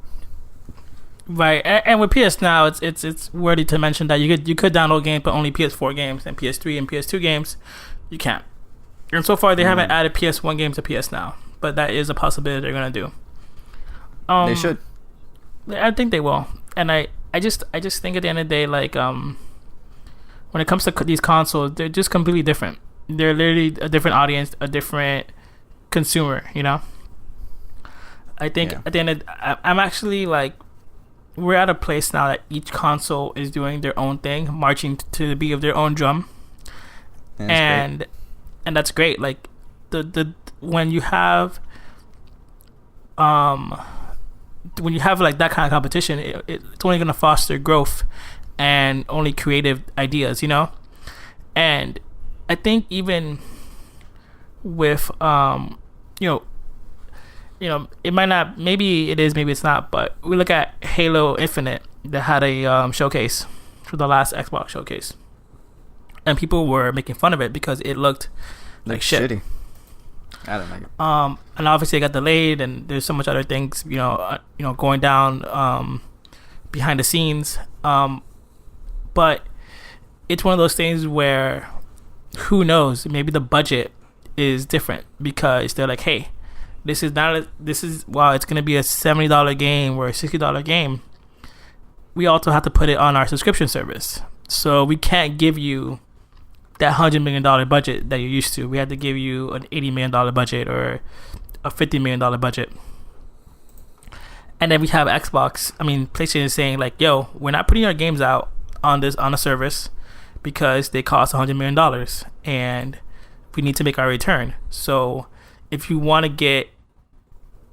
Right, and with PS Now, it's worthy to mention that you could download games, but only PS4 games and PS3 and PS2 games, you can't. And so far, they haven't added PS1 games to PS Now, but that is a possibility they're gonna do. They should. I think they will, and I just think at the end of the day, like, when it comes to these consoles, they're just completely different. They're literally a different audience, a different consumer. You know. I think at the end of, I'm actually like, we're at a place now that each console is doing their own thing, marching to the beat of their own drum, and that's great. Like the when you have like that kind of competition, it's only gonna foster growth and only creative ideas, you know. And I think even with it might not, maybe it is, maybe it's not, but we look at Halo Infinite that had a showcase for the last Xbox showcase, and people were making fun of it because it looked like shit. Shitty. I don't like it. And obviously it got delayed, and there's so much other things, going down behind the scenes. But it's one of those things where, who knows, maybe the budget is different because they're like, hey, while it's gonna be a $70 game or a $60 game, we also have to put it on our subscription service. So we can't give you that $100 million budget that you're used to. We had to give you an $80 million budget or a $50 million budget. And then we have PlayStation is saying like, yo, we're not putting our games out on a service because they cost $100 million and we need to make our return. So if you want to get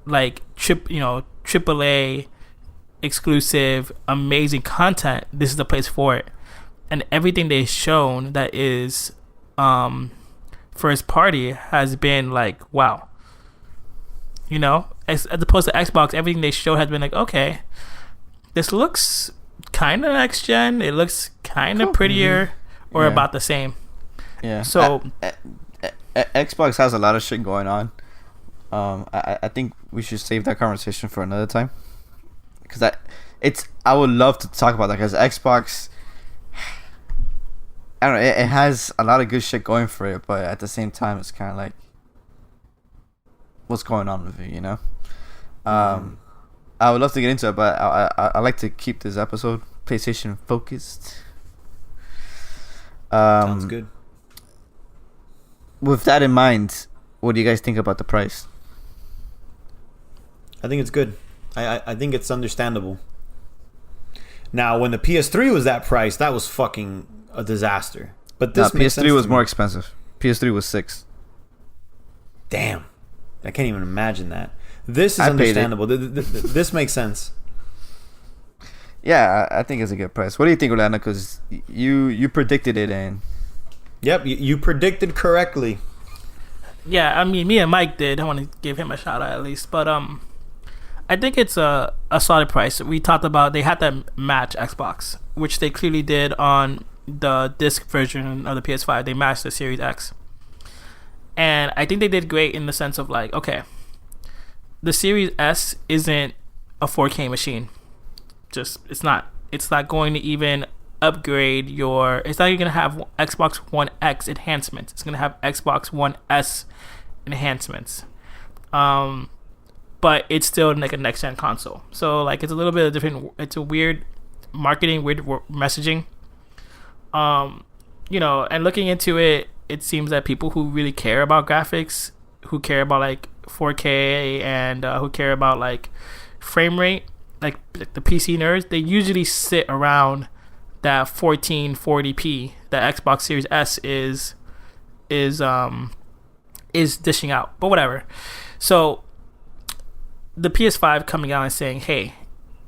like AAA exclusive amazing content, this is the place for it. And everything they've shown that is first party has been like, wow. As opposed to Xbox, everything they showed has been like, okay, this looks kind of next gen. It looks kind of prettier or about the same. Yeah. So Xbox has a lot of shit going on. I think we should save that conversation for another time, because I would love to talk about that, because Xbox, I don't know, it has a lot of good shit going for it, but at the same time, it's kind of like, what's going on with it, you know? I would love to get into it, but I like to keep this episode PlayStation focused. Sounds good. With that in mind, what do you guys think about the price? I think it's good. I think it's understandable. Now, when the PS3 was that price, that was fucking a disaster. But this PS3 was more expensive. PS3 was $6. Damn, I can't even imagine that. This is understandable. This makes sense. Yeah, I think it's a good price. What do you think, Orlando? Because you predicted it, and yep, you predicted correctly. Yeah, I mean, me and Mike did. I want to give him a shout out at least, but I I think it's a solid price. We talked about they had to match Xbox, which they clearly did on the disc version of the PS5. They matched the Series X, and I think they did great in the sense of like, okay, the Series S isn't a 4K machine. Just it's not. It's not going to even upgrade your. It's not even going to have Xbox One X enhancements. It's going to have Xbox One S enhancements. But it's still like a next gen console. So like it's a little bit of different. It's a weird marketing, weird messaging. You know, and looking into it, it seems that people who really care about graphics, who care about like 4K and who care about like frame rate, like the PC nerds, they usually sit around that 1440p that Xbox Series S is dishing out. But whatever. So the PS5 coming out and saying, hey,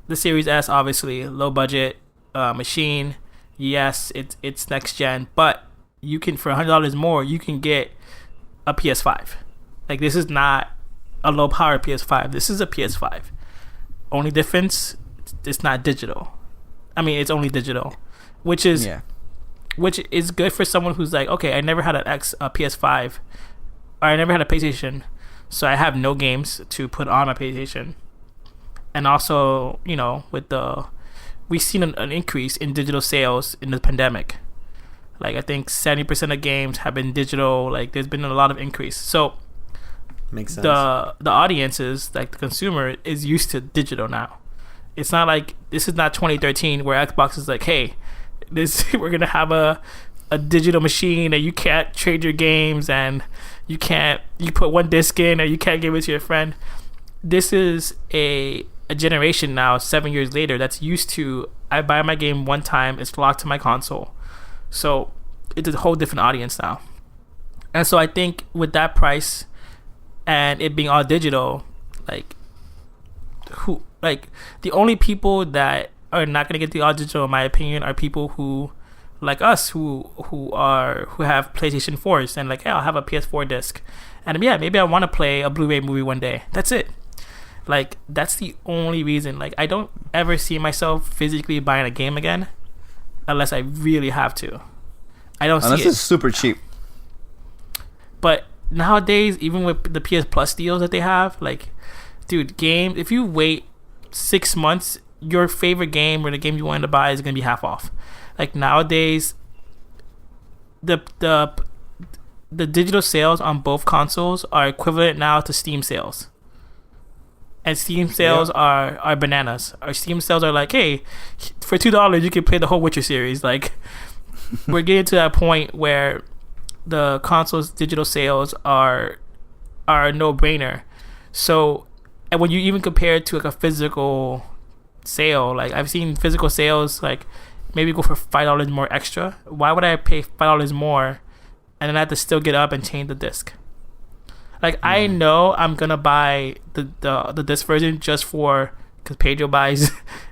the Series S obviously low budget machine. Yes, it's next gen, but you can, for $100 more, you can get a PS5. Like, this is not a low power PS5. This is a PS5. Only difference, it's not digital. I mean, it's only digital, which is good for someone who's like, okay, I never had a PS5, or I never had a PlayStation, so I have no games to put on a PlayStation. And also, you know, we've seen an increase in digital sales in the pandemic. Like, I think 70% of games have been digital. Like, there's been a lot of increase. So makes sense. The audience is like, the consumer is used to digital now. It's not like, this is not 2013 where Xbox is like, hey, we're gonna have a digital machine and you can't trade your games and you put one disc in or you can't give it to your friend. This is a generation now, 7 years later, that's used to, I buy my game one time, it's locked to my console. So it's a whole different audience now. And so I think with that price and it being all digital, like the only people that are not gonna get the all digital, in my opinion, are people who, like us, who have PlayStation 4s and like, hey, I'll have a PS4 disc, and yeah, maybe I want to play a Blu-ray movie one day. That's it. Like, that's the only reason. Like, I don't ever see myself physically buying a game again unless I really have to. I don't unless see it. It's super cheap. But nowadays, even with the PS Plus deals that they have, like, dude, games, if you wait 6 months, your favorite game or the game you wanted to buy is going to be half off. Like, nowadays, the digital sales on both consoles are equivalent now to Steam sales. And Steam sales are bananas. Our Steam sales are like, hey, for $2 you can play the whole Witcher series. Like, we're getting to that point where the console's digital sales are a no-brainer. So, and when you even compare it to like a physical sale, like I've seen physical sales like maybe go for $5 more extra. Why would I pay $5 more and then I have to still get up and change the disc? Like, I know I'm gonna buy the disc version just for, because Pedro buys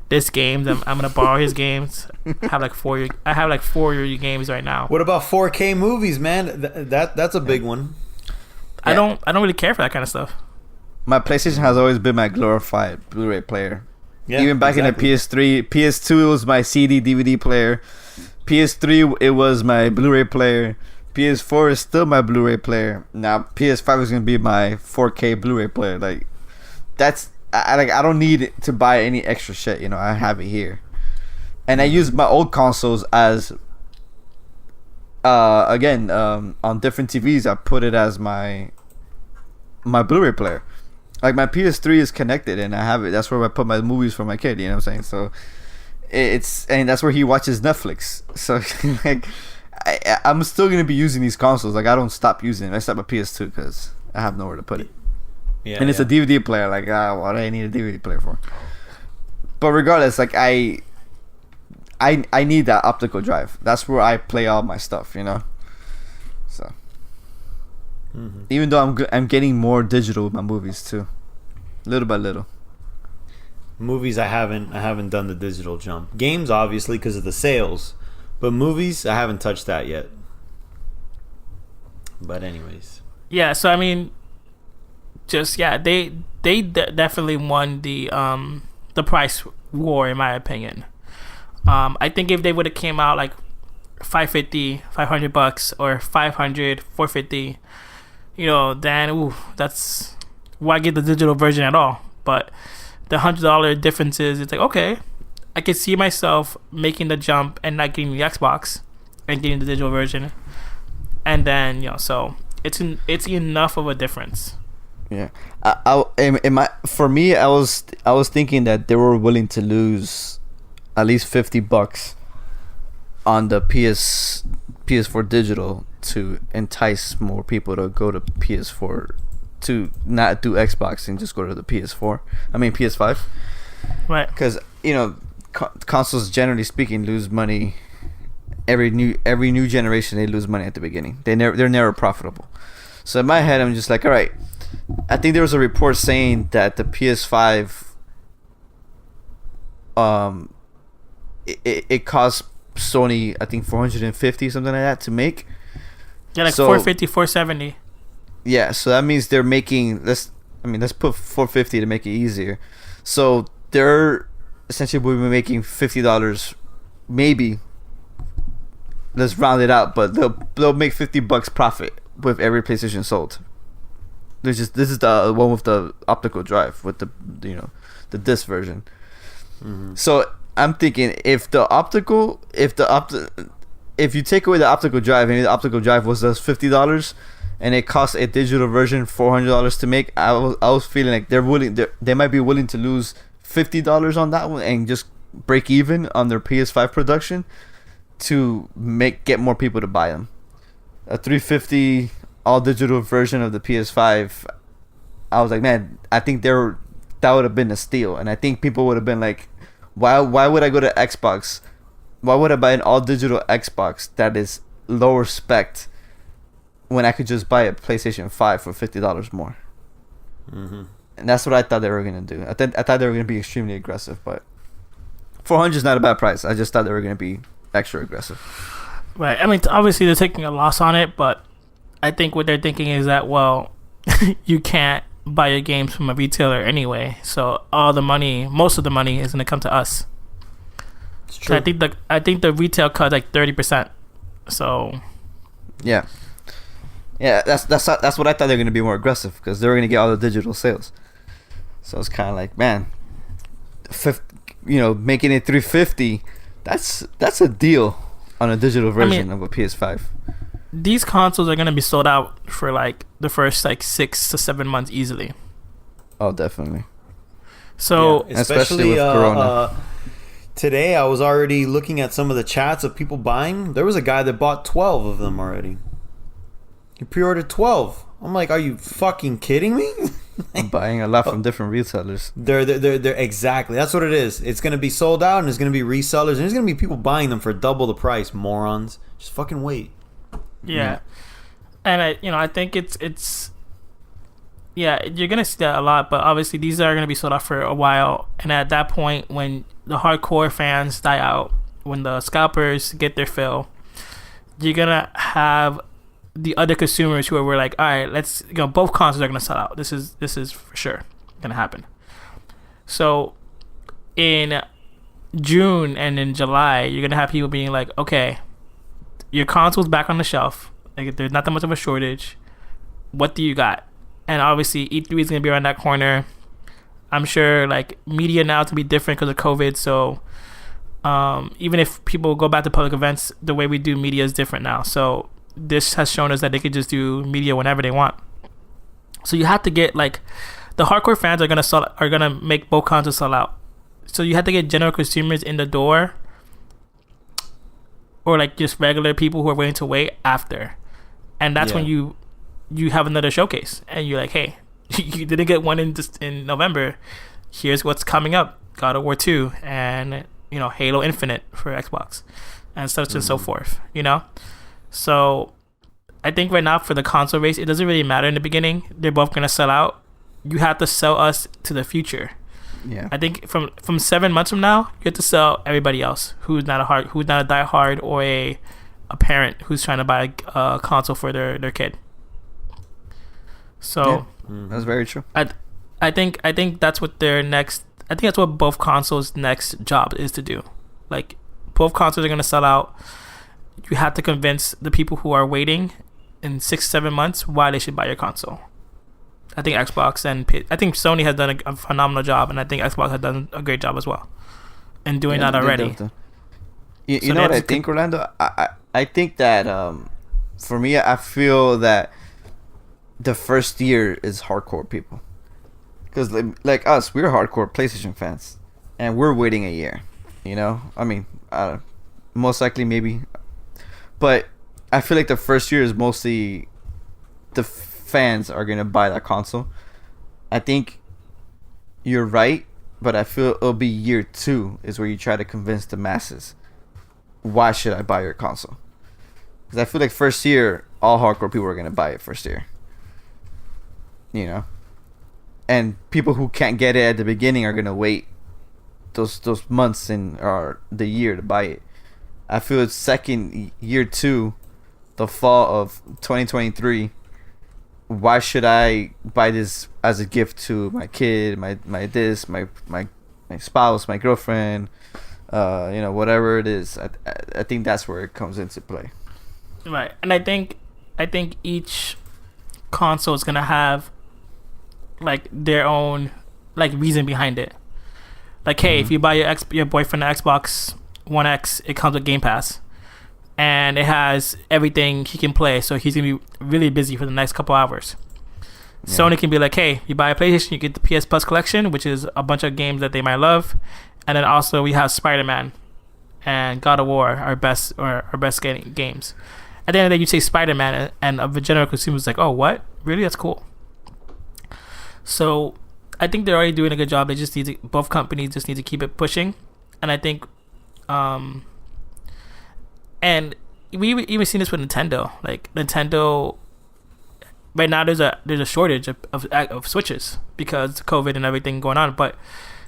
disc games. I'm gonna borrow his games. I have like four games right now. What about 4K movies, man? That's a big one. I don't really care for that kind of stuff. My PlayStation has always been my glorified Blu-ray player. Yeah, even back in the PS3, PS2 it was my CD DVD player. PS3 it was my Blu-ray player. PS4 is still my Blu-ray player. Now PS5 is gonna be my 4K Blu-ray player. Like, that's I don't need to buy any extra shit. You know, I have it here, and I use my old consoles as on different TVs. I put it as my Blu-ray player. Like, my PS3 is connected and I have it. That's where I put my movies for my kid. You know what I'm saying? So and that's where he watches Netflix. So like, I'm still gonna be using these consoles. Like, I don't stop using it. I stop my PS2 because I have nowhere to put it. Yeah, and it's a DVD player. Like, what do I need a DVD player for? But regardless, like, I need that optical drive. That's where I play all my stuff. You know. So. Even though I'm getting more digital with my movies too, little by little. Movies, I haven't done the digital jump. Games, obviously, because of the sales, but movies, I haven't touched that yet. But anyways, yeah. So I mean, just definitely won the price war, in my opinion. I think if they would have came out like $500 or 450, then that's why get the digital version at all. But the $100 difference is, it's like, okay, I can see myself making the jump and not getting the Xbox and getting the digital version, and then so it's enough of a difference. Yeah, for me, I was thinking that they were willing to lose at least $50 on the PS4 digital to entice more people to go to PS4, to not do Xbox and just go to the PS5. Right. Because consoles, generally speaking, lose money. Every new generation, they lose money at the beginning. They're never profitable. So in my head, I'm just like, all right. I think there was a report saying that the PS5, it cost Sony, I think, $450, something like that, to make. Yeah, like $450, $470. Yeah, so that means they're making, let's put $450 to make it easier. So they're essentially will be making $50, maybe. Let's round it out, but they'll make $50 profit with every PlayStation sold. This is the one with the optical drive, with the disc version. Mm-hmm. So I'm thinking, if you take away the optical drive, and the optical drive was just $50, and it costs a digital version $400 to make, I was feeling like they might be willing to lose $50 on that one and just break even on their PS5 production to get more people to buy them. A $350 all digital version of the PS5, I was like, man, I think that would have been a steal, and I think people would have been like, why would I go to Xbox? Why would I buy an all digital Xbox that is lower spec when I could just buy a PlayStation 5 for $50 more? Mm-hmm. And that's what I thought they were gonna do. I thought they were gonna be extremely aggressive, but $400 is not a bad price. I just thought they were gonna be extra aggressive. Right. I mean, obviously they're taking a loss on it, but I think what they're thinking is that, well, you can't buy your games from a retailer anyway, so most of the money is going to come to us. It's true. So I think the retail cut like 30%. So yeah, that's what I thought they were going to be more aggressive, because they were going to get all the digital sales. So it's kind of like, man, making it $350, that's a deal on a digital version of a PS5. These consoles are going to be sold out for like the first like 6 to 7 months easily. Oh, definitely. So yeah, especially with Corona. Today I was already looking at some of the chats of people buying. There was a guy that bought 12 of them already. He pre-ordered 12. I'm like, are you fucking kidding me? I'm buying a lot from different retailers. They're exactly. That's what it is. It's going to be sold out, and there's going to be resellers, and there's going to be people buying them for double the price, morons. Just fucking wait. Yeah. And I think it's you're gonna see that a lot, but obviously these are gonna be sold out for a while, and at that point, when the hardcore fans die out, when the scalpers get their fill, you're gonna have the other consumers who are like, all right, let's both consoles are gonna sell out. This is for sure gonna happen. So in June and in July, you're gonna have people being like, okay, your console's back on the shelf. Like, there's not that much of a shortage. What do you got? And obviously, E3 is going to be around that corner. I'm sure, like, media now to be different because of COVID. So, even if people go back to public events, the way we do media is different now. So, this has shown us that they could just do media whenever they want. So, you have to get, like, the hardcore fans are gonna make both consoles sell out. So, you have to get general consumers in the door, or like just regular people who are willing to wait after, and that's when you have another showcase, and you're like, hey, you didn't get one in November. Here's what's coming up: God of War 2 and Halo Infinite for Xbox, and such and so forth. So I think right now for the console race, it doesn't really matter in the beginning. They're both gonna sell out. You have to sell us to the future. Yeah, I think from 7 months from now, you have to sell everybody else who's not a diehard or a parent who's trying to buy a console for their kid. So That's very true. I think that's what their next. I think that's what both consoles' next job is to do. Like both consoles are gonna sell out. You have to convince the people who are waiting in 6-7 months why they should buy your console. I think Xbox and I think Sony has done a phenomenal job, and I think Xbox has done a great job as well in doing that already. You know what I think, Orlando? I think that for me, I feel that the first year is hardcore people. Because like us, we're hardcore PlayStation fans, and we're waiting a year. You know, I mean, most likely maybe, but I feel like the first year is mostly the fans are gonna buy that console. I think you're right, but I feel it'll be year 2 is where you try to convince the masses. Why should I buy your console? Because I feel like first year, all hardcore people are gonna buy it first year. You know, and people who can't get it at the beginning are gonna wait those months or the year to buy it. I feel it's second year 2, the fall of 2023. Why should I buy this as a gift to my kid, my spouse, my girlfriend, whatever it is? I think that's where it comes into play. Right, and I think each console is gonna have like their own like reason behind it. Like, hey, if you buy your boyfriend an Xbox One X, it comes with Game Pass, and it has everything he can play. So he's gonna be really busy for the next couple hours. Yeah. Sony can be like, hey, you buy a PlayStation, you get the PS Plus collection, which is a bunch of games that they might love, and then also we have Spider-Man and God of War, our best games. At the end of the day, you say Spider-Man, and the general consumer is like, oh, what? Really? That's cool. So I think they're already doing a good job. They just need to, both companies just need to keep it pushing, and I think, and we even seen this with Nintendo. Like Nintendo, right now there's a shortage of Switches because of COVID and everything going on. But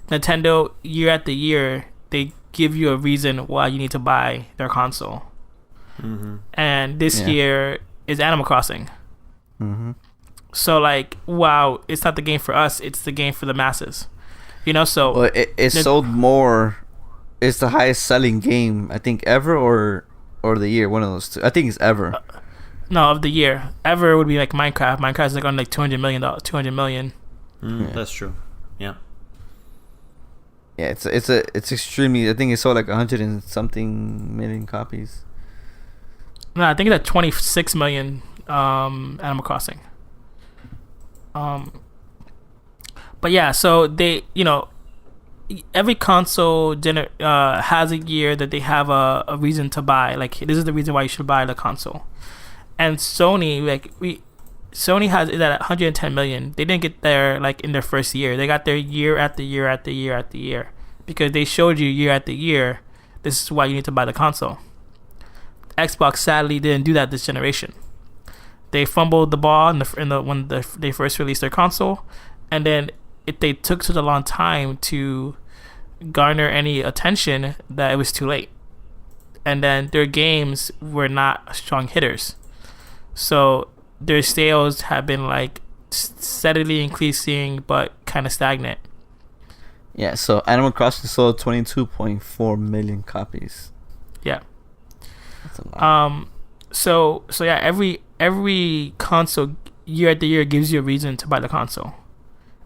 Nintendo, year after year, they give you a reason why you need to buy their console. Mm-hmm. And this year is Animal Crossing. Mm-hmm. So like, wow, it's not the game for us; it's the game for the masses. You know, so well, it sold more. It's the highest selling game I think ever, or the year. One of those two. I think it's ever. No, of the year. Ever would be like Minecraft. Minecraft is like on like $200 million. $200 million. That's true. Yeah. Yeah, it's extremely. I think it sold like 100 and something million copies. No, I think it's at 26 million. Animal Crossing. But yeah, so they, every console has a year that they have a reason to buy. Like, this is the reason why you should buy the console. And Sony, Sony has it at 110 million. They didn't get there like in their first year. They got there year after year after year after year because they showed you year after year. This is why you need to buy the console. Xbox sadly didn't do that this generation. They fumbled the ball when they first released their console, and then they took such a long time to garner any attention that it was too late. And then their games were not strong hitters, so their sales have been like steadily increasing but kind of stagnant. Yeah, so Animal Crossing sold 22.4 million copies. Yeah. That's a lot. So yeah, every console year after year gives you a reason to buy the console,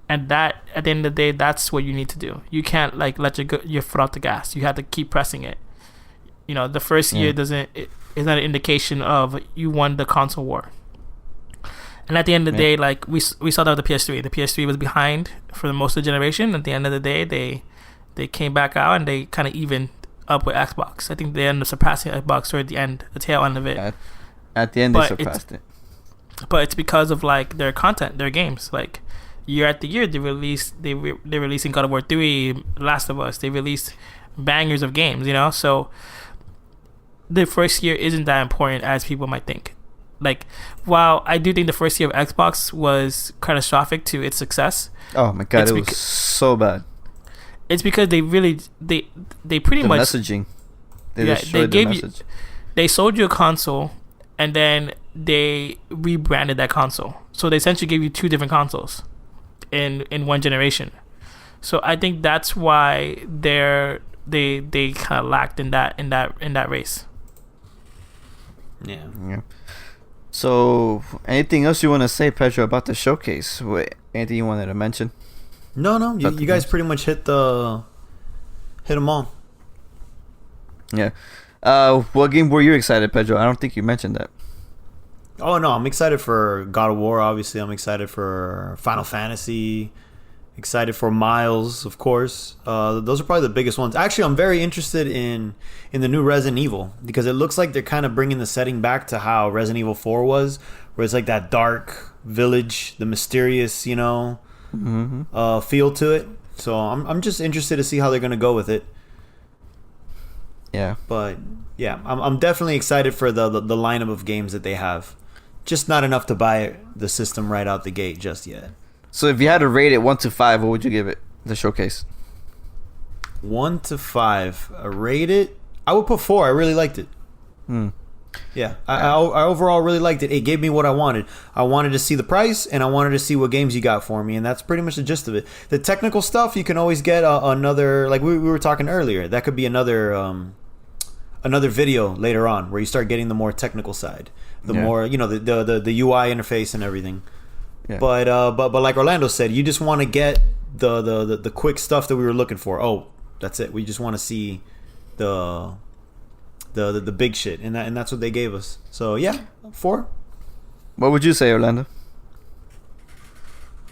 and that at the end of the day, that's what you need to do. You can't like let your foot off the gas. You have to keep pressing it. The first year is not an indication of you won the console war. And at the end of the day, like we saw that with the PS3. The PS3 was behind for most of the generation. At the end of the day, they came back out and they kind of evened up with Xbox. I think they ended up surpassing Xbox toward the tail end of it. At the end, they surpassed it. But it's because of like their content, their games. Like year after year, they're releasing God of War 3, Last of Us. They released bangers of games. So the first year isn't that important as people might think. Like, while I do think the first year of Xbox was catastrophic to its success. Oh my god, it was so bad. It's because they pretty much messaging. They gave they sold you a console and then they rebranded that console. So they essentially gave you two different consoles in one generation. So I think that's why they kind of lacked in that race. Yeah. So, anything else you want to say, Pedro, about the showcase? Anything you wanted to mention? No. You guys pretty much hit them all. Yeah. What game were you excited, Pedro? I don't think you mentioned that. Oh no, I'm excited for God of War. Obviously, I'm excited for Final Fantasy. Excited for Miles, of course. Those are probably the biggest ones. Actually, I'm very interested in the new Resident Evil because it looks like they're kind of bringing the setting back to how Resident Evil 4 was, where it's like that dark village, the mysterious, feel to it. So I'm just interested to see how they're gonna go with it. Yeah. But yeah, I'm definitely excited for the lineup of games that they have. Just not enough to buy the system right out the gate just yet. So if you had to rate it 1 to 5, what would you give it? The showcase. 1 to 5. Rate it. I would put 4. I really liked it. Yeah, I overall really liked it. It gave me what I wanted. I wanted to see the price, and I wanted to see what games you got for me, and that's pretty much the gist of it. The technical stuff, you can always get another, like we were talking earlier. That could be another video later on where you start getting the more technical side, the more the UI interface and everything. Yeah. But like Orlando said, you just want to get the quick stuff that we were looking for. Oh, that's it. We just want to see the big shit, and that's what they gave us. So yeah, 4. What would you say, Orlando?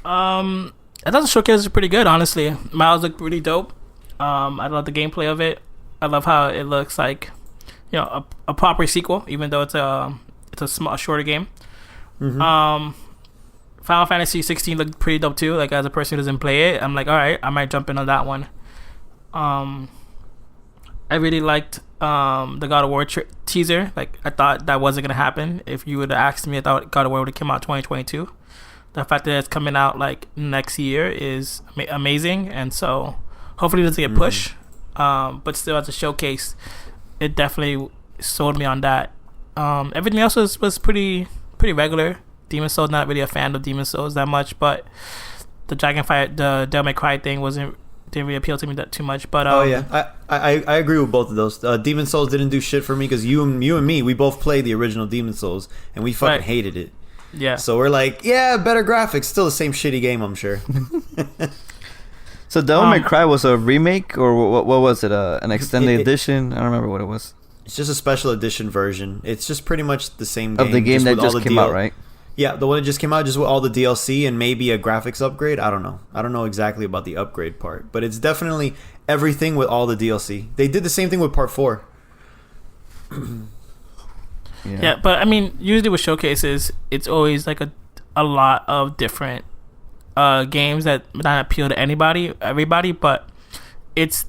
I thought the showcase was pretty good, honestly. Miles looked really dope. I love the gameplay of it. I love how it looks like, a proper sequel, even though it's a shorter game. Final Fantasy 16 looked pretty dope too. Like, as a person who doesn't play it, I'm like, all right, I might jump in on that one. I really liked the God of War teaser. Like, I thought that wasn't gonna happen. If you would have asked me, I thought God of War would have come out 2022. The fact that it's coming out like next year is amazing, and so hopefully it doesn't get pushed. But still, as a showcase, it definitely sold me on that. Everything else was pretty regular. Demon Souls, not really a fan of Demon Souls that much, but the the Devil May Cry thing didn't really appeal to me that too much. But I agree with both of those. Demon Souls didn't do shit for me because you and me, we both played the original Demon Souls and we fucking hated it. Yeah. So we're like, yeah, better graphics, still the same shitty game, I'm sure. So Devil May Cry was a remake, or what was it? An extended edition? I don't remember what it was. It's just a special edition version. It's just pretty much the same game. Of the game that just came out, right? Yeah, the one that just came out, just with all the DLC and maybe a graphics upgrade. I don't know. I don't know exactly about the upgrade part, but it's definitely everything with all the DLC. They did the same thing with Part 4. Yeah, but I mean, usually with showcases, it's always like a lot of different games that not appeal to everybody, but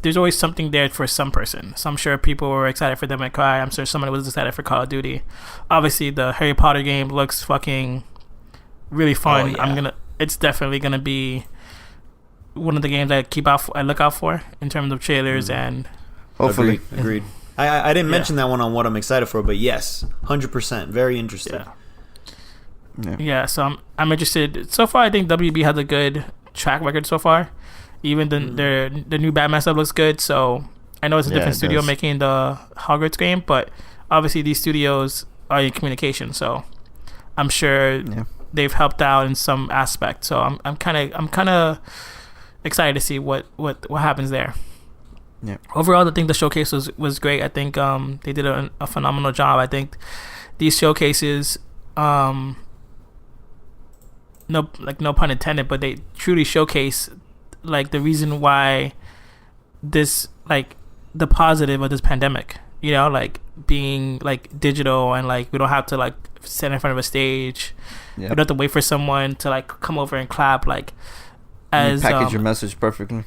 there's always something there for some person. So I'm sure people were excited for Devil May Cry. I'm sure somebody was excited for Call of Duty. Obviously, the Harry Potter game looks fucking really fun. Oh, yeah. It's definitely gonna be one of the games I look out for in terms of trailers and. Hopefully, agreed. I didn't mention that one on what I'm excited for, but yes, 100%, very interested. Yeah. So I'm interested. So far, I think WB has a good track record so far. Even the new Batman stuff looks good. So I know it's a different studio making the Hogwarts game, but obviously these studios are in communication. So I'm sure they've helped out in some aspect. So I'm kind of excited to see what happens there. Yeah. Overall, I think the showcase was great. I think they did a phenomenal job. I think these showcases, no pun intended, but they truly showcase like the reason why this, like, the positive of this pandemic, like being like digital, and like we don't have to like sit in front of a stage. We don't have to wait for someone to like come over and clap. Like, as you package your message perfectly.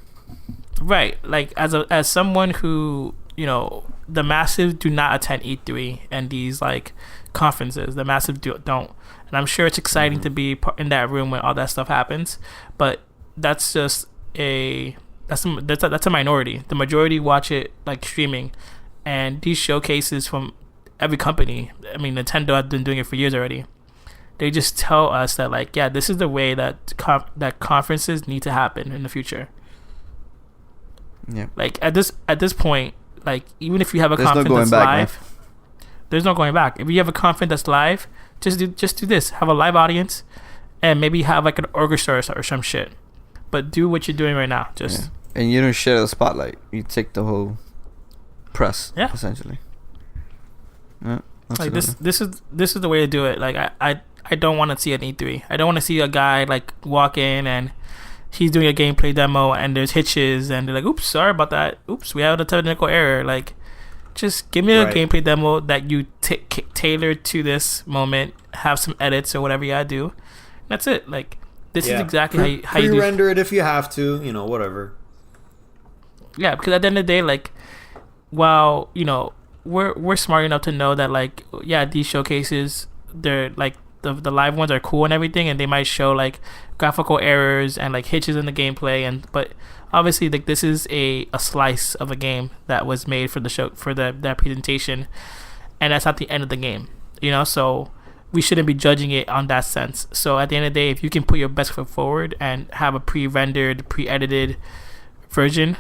Right, like as someone who, the massive do not attend E3 and these like conferences. The massive don't, and I'm sure it's exciting to be in that room when all that stuff happens. But that's just that's a minority. The majority watch it like streaming, and these showcases from every company. I mean, Nintendo has been doing it for years already. They just tell us that like, yeah, this is the way that that conferences need to happen in the future. Yeah. Like at this point, like even if you have a There's no conference going that's back, live, man. there's no going back. If you have a conference that's live, just do this. Have a live audience, and maybe have like an orchestra or some shit. But do what you're doing right now. Just And you don't share the spotlight. You take the whole press. Yeah. Essentially. Yeah. like Absolutely. this is the way to do it. Like I don't want to see an E3. I don't want to see a guy like walk in and he's doing a gameplay demo and there's hitches and they're like, oops, sorry about that. Oops, we have a technical error. Like, just give me a Right. gameplay demo that you tailor to this moment. Have some edits or whatever you gotta do. That's it. Like, this is exactly how you do. Pre-render it if you have to. You know, whatever. Yeah, because at the end of the day, like, while we're smart enough to know that like, yeah, these showcases, they're like the live ones are cool and everything, and they might show like graphical errors and like hitches in the gameplay, but obviously like this is a slice of a game that was made for the show for that presentation, and that's not the end of the game, so we shouldn't be judging it on that sense. So at the end of the day, if you can put your best foot forward and have a pre-rendered, pre-edited version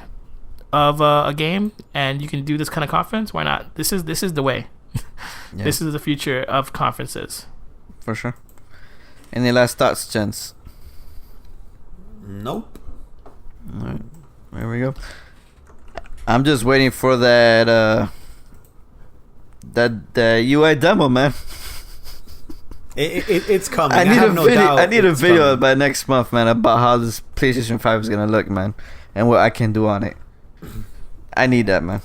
of a game, and you can do this kind of conference, why not? This is the way. Yeah. This is the future of conferences. For sure. Any last thoughts, gents? Nope. All right. There we go. I'm just waiting for that UI demo, man. It's coming. I need have a no video. doubt I need a it's video coming. by next month, man, about how this PlayStation 5 is gonna look, man, and what I can do on it. I need that, man,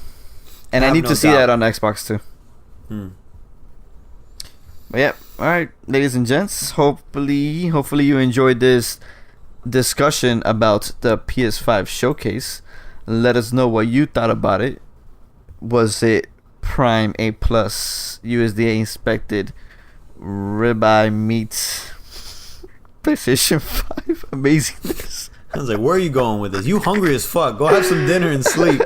and I Have need no to see doubt. that on Xbox too. But yeah, all right, ladies and gents. Hopefully you enjoyed this discussion about the PS5 showcase. Let us know what you thought about it. Was it Prime A plus USDA inspected ribeye meat PlayStation 5 amazingness? I was like, where are you going with this? You hungry as fuck. Go have some dinner and sleep.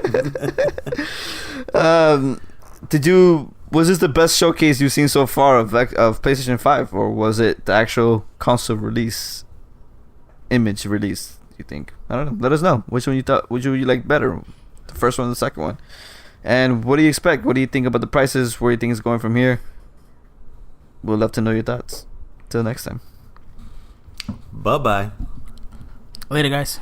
Was this the best showcase you've seen so far of PlayStation 5, or was it the actual console release image release, you think? I don't know. Let us know which one you thought, which one you like better, the first one or the second one. And what do you expect? What do you think about the prices? Where do you think it's going from here? We'd love to know your thoughts. Till next time. Bye-bye. Later, guys.